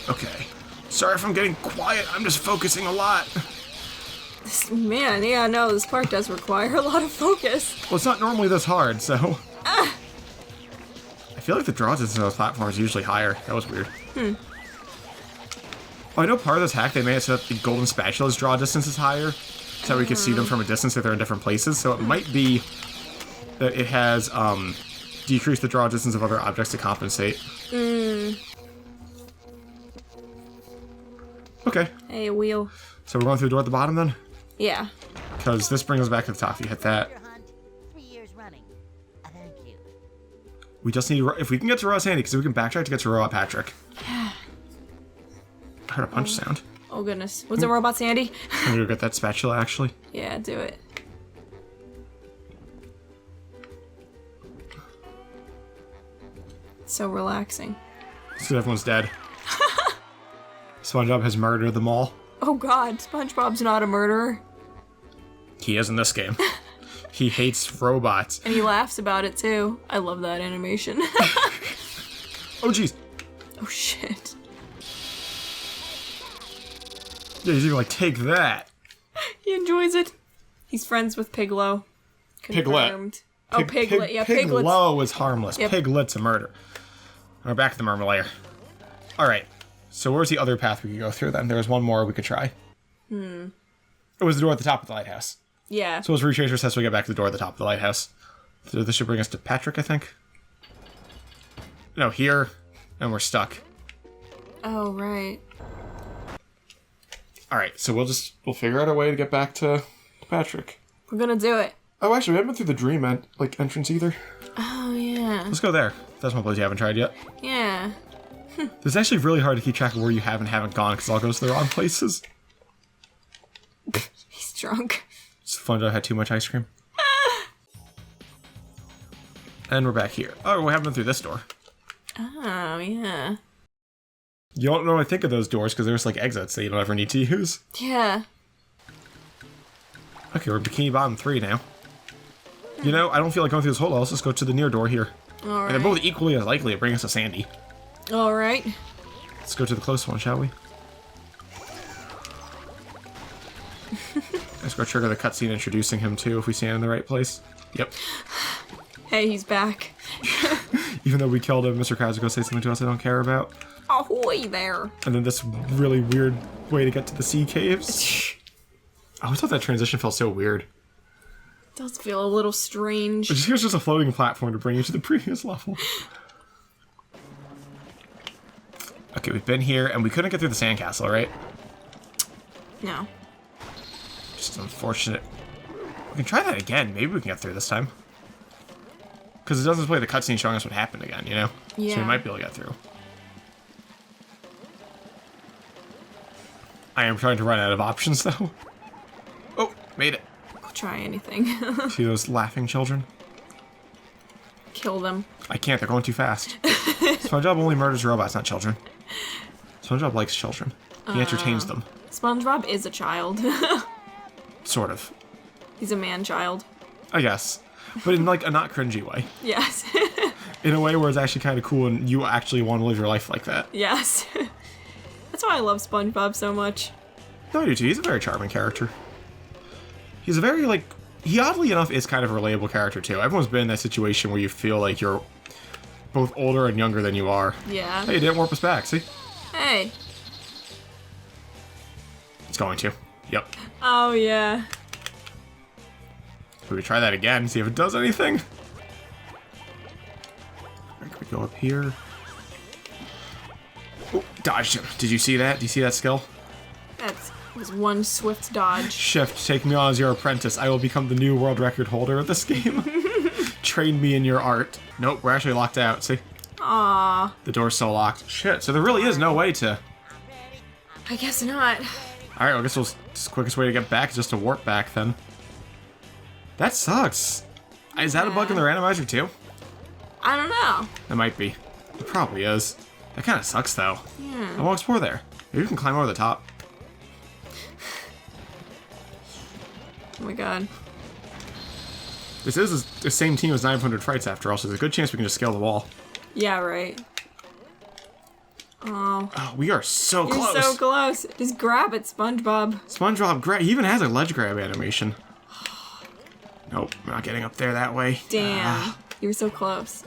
Okay. Sorry if I'm getting quiet. I'm just focusing a lot. Man, yeah, no, this part does require a lot of focus. Well, it's not normally this hard, so... I feel like the draw distance on those platforms is usually higher. That was weird. Oh, I know part of this hack, they made it so that the golden spatula's draw distance is higher, so we could see them from a distance if they're in different places, so it might be that it has decreased the draw distance of other objects to compensate. Okay. Hey, a wheel. So we're going through the door at the bottom then? Yeah. Because this brings us back to the top if you hit that. Your hunt 3 years running. Thank you. We just need, if we can get to Ross Handy, because we can backtrack to get to Robot Patrick. Yeah. I heard a punch sound. Oh goodness. Was it Robot Sandy? I'm gonna go get that spatula, actually. Yeah, do it. So relaxing. So everyone's dead. SpongeBob has murdered them all. Oh god, SpongeBob's not a murderer. He is in this game. He hates robots. And he laughs about it too. I love that animation. Oh, jeez. Oh shit. Yeah, he's even like, take that. He enjoys it. He's friends with Piglo. Piglet. Confirmed. Oh, Piglet. Yeah, Piglet's... Piglo is harmless. Yep. Piglet's a murder. We're back to the Murmur Lair. Alright. So where's the other path we could go through then? There was one more we could try. It was the door at the top of the lighthouse. Yeah. So let's retrace our steps so we get back to the door at the top of the lighthouse. So this should bring us to Patrick, I think. No, here. And we're stuck. Oh, right. Alright, so we'll figure out a way to get back to Patrick. We're gonna do it. Oh, actually, we haven't been through the dream entrance either. Oh, yeah. Yeah. Let's go there. That's one place you haven't tried yet. Yeah. It's actually really hard to keep track of where you have and haven't gone because it all goes to the wrong places. He's drunk. SpongeBob had too much ice cream. And we're back here. Oh, we haven't been through this door. Oh, yeah. You don't normally think of those doors because there's like exits that you don't ever need to use. Yeah. Okay, we're Bikini Bottom 3 now. You know, I don't feel like going through this whole level. Let's just go to the near door here. Alright. And they're both equally as likely to bring us to Sandy. Alright. Let's go to the close one, shall we? Let's go trigger the cutscene introducing him too if we stand in the right place. Yep. Hey, he's back. Even though we killed him, Mr. Krabs will go say something to us I don't care about. Ahoy there. And then this really weird way to get to the sea caves. I always thought that transition felt so weird. Does feel a little strange. But here's just a floating platform to bring you to the previous level. Okay, we've been here, and we couldn't get through the sandcastle, right? No. Just unfortunate. We can try that again. Maybe we can get through this time. Because it doesn't play the cutscene showing us what happened again, you know? Yeah. So we might be able to get through. I am trying to run out of options, though. Oh, made it. I'll try anything. See those laughing children? Kill them. I can't, they're going too fast. SpongeBob only murders robots, not children. SpongeBob likes children. He entertains them. SpongeBob is a child. Sort of. He's a man-child. I guess. But in like a not cringy way. Yes. In a way where it's actually kind of cool and you actually want to live your life like that. Yes. That's why I love SpongeBob so much. No, I do too. He's a very charming character. He's a very, like... He, oddly enough, is kind of a relatable character, too. Everyone's been in that situation where you feel like you're both older and younger than you are. Yeah. Hey, it didn't warp us back, see? Hey. It's going to. Yep. Oh, yeah. We could try that again, see if it does anything. Can we go up here? Oh, dodged him. Did you see that? Do you see that skill? That was one swift dodge. Shift, take me on as your apprentice. I will become the new world record holder of this game. Train me in your art. Nope, we're actually locked out, see? Aww. The door's so locked. Shit, so there really is no way to... I guess not. Alright, well, I guess the quickest way to get back is just to warp back, then. That sucks. Is that a bug in the randomizer, too? I don't know. It might be. It probably is. That kind of sucks, though. Yeah. I won't explore there. Maybe we can climb over the top. Oh my god. This is the same team as 900 Frights, after all, so there's a good chance we can just scale the wall. Yeah, right. Oh. Oh, we are so You're close. so close. Just grab it, SpongeBob. SpongeBob, he even has a ledge grab animation. Nope, we're not getting up there that way. Damn. You were so close.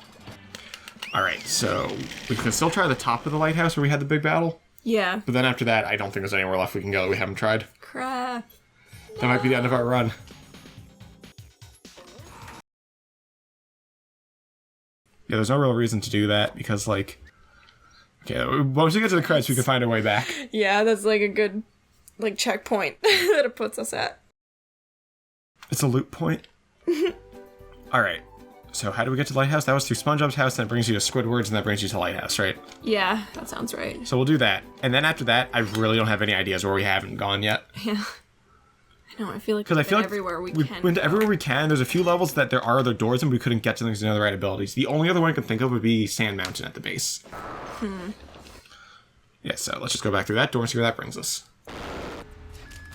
Alright, so we can still try the top of the lighthouse where we had the big battle. Yeah. But then after that, I don't think there's anywhere left we can go that we haven't tried. Crap. That might be the end of our run. Yeah, there's no real reason to do that because, like... Okay, once we get to the credits, we can find our way back. Yeah, that's like a good, like, checkpoint that it puts us at. It's a loop point. Alright, so how do we get to Lighthouse? That was through SpongeBob's house, and that brings you to Squidward's, and that brings you to Lighthouse, right? Yeah, that sounds right. So we'll do that. And then after that, I really don't have any ideas where we haven't gone yet. Yeah. I know, I feel like Because I feel like everywhere we we've can. been to everywhere we can. There's a few levels that there are other doors and we couldn't get to them because of the right abilities. The only other one I can think of would be Sand Mountain at the base. Yeah, so let's just go back through that door and see where that brings us.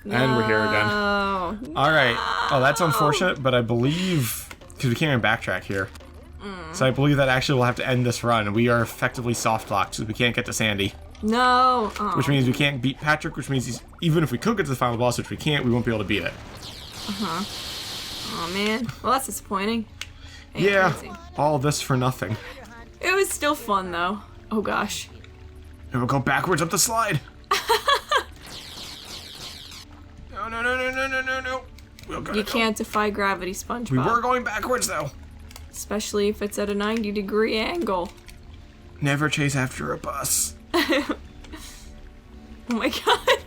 And we're here again. Oh. Alright. Oh, that's unfortunate, but I believe... Because we can't even backtrack here. So I believe that actually we'll have to end this run. We are effectively soft-locked, so we can't get to Sandy. No. Oh. Which means we can't beat Patrick, which means even if we could get to the final boss, which we can't, we won't be able to beat it. Oh, man. Well, that's disappointing. Hey, Yeah, crazy. all this for nothing. It was still fun, though. Oh, gosh. And we'll go backwards up the slide. No, no, no, no, no, no, no, no. We'll go, You can't defy gravity, SpongeBob. We were going backwards, though. Especially if it's at a 90-degree angle. Never chase after a bus. Oh my god.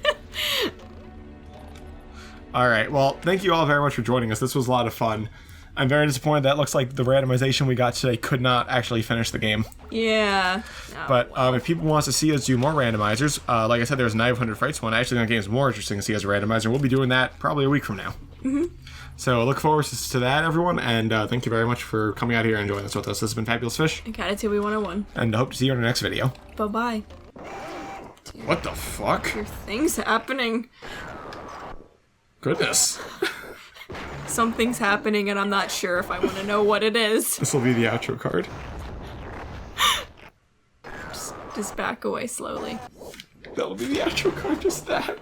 Alright, well, thank you all very much for joining us. This was a lot of fun. I'm very disappointed. That looks like the randomization we got today could not actually finish the game. Yeah. But if people want to see us do more randomizers, like I said, there's 900 fights one. I actually think the game's more interesting to see as a randomizer. We'll be doing that probably a week from now. So look forward to that, everyone, and thank you very much for coming out here and joining us with us. This has been Fabulous Fish. And Catatouille 101. And I hope to see you in the next video. Bye-bye. What the fuck? Your thing's happening. Goodness. Something's happening and I'm not sure if I want to know what it is. This will be the outro card. Just back away slowly. That'll be the outro card, just that.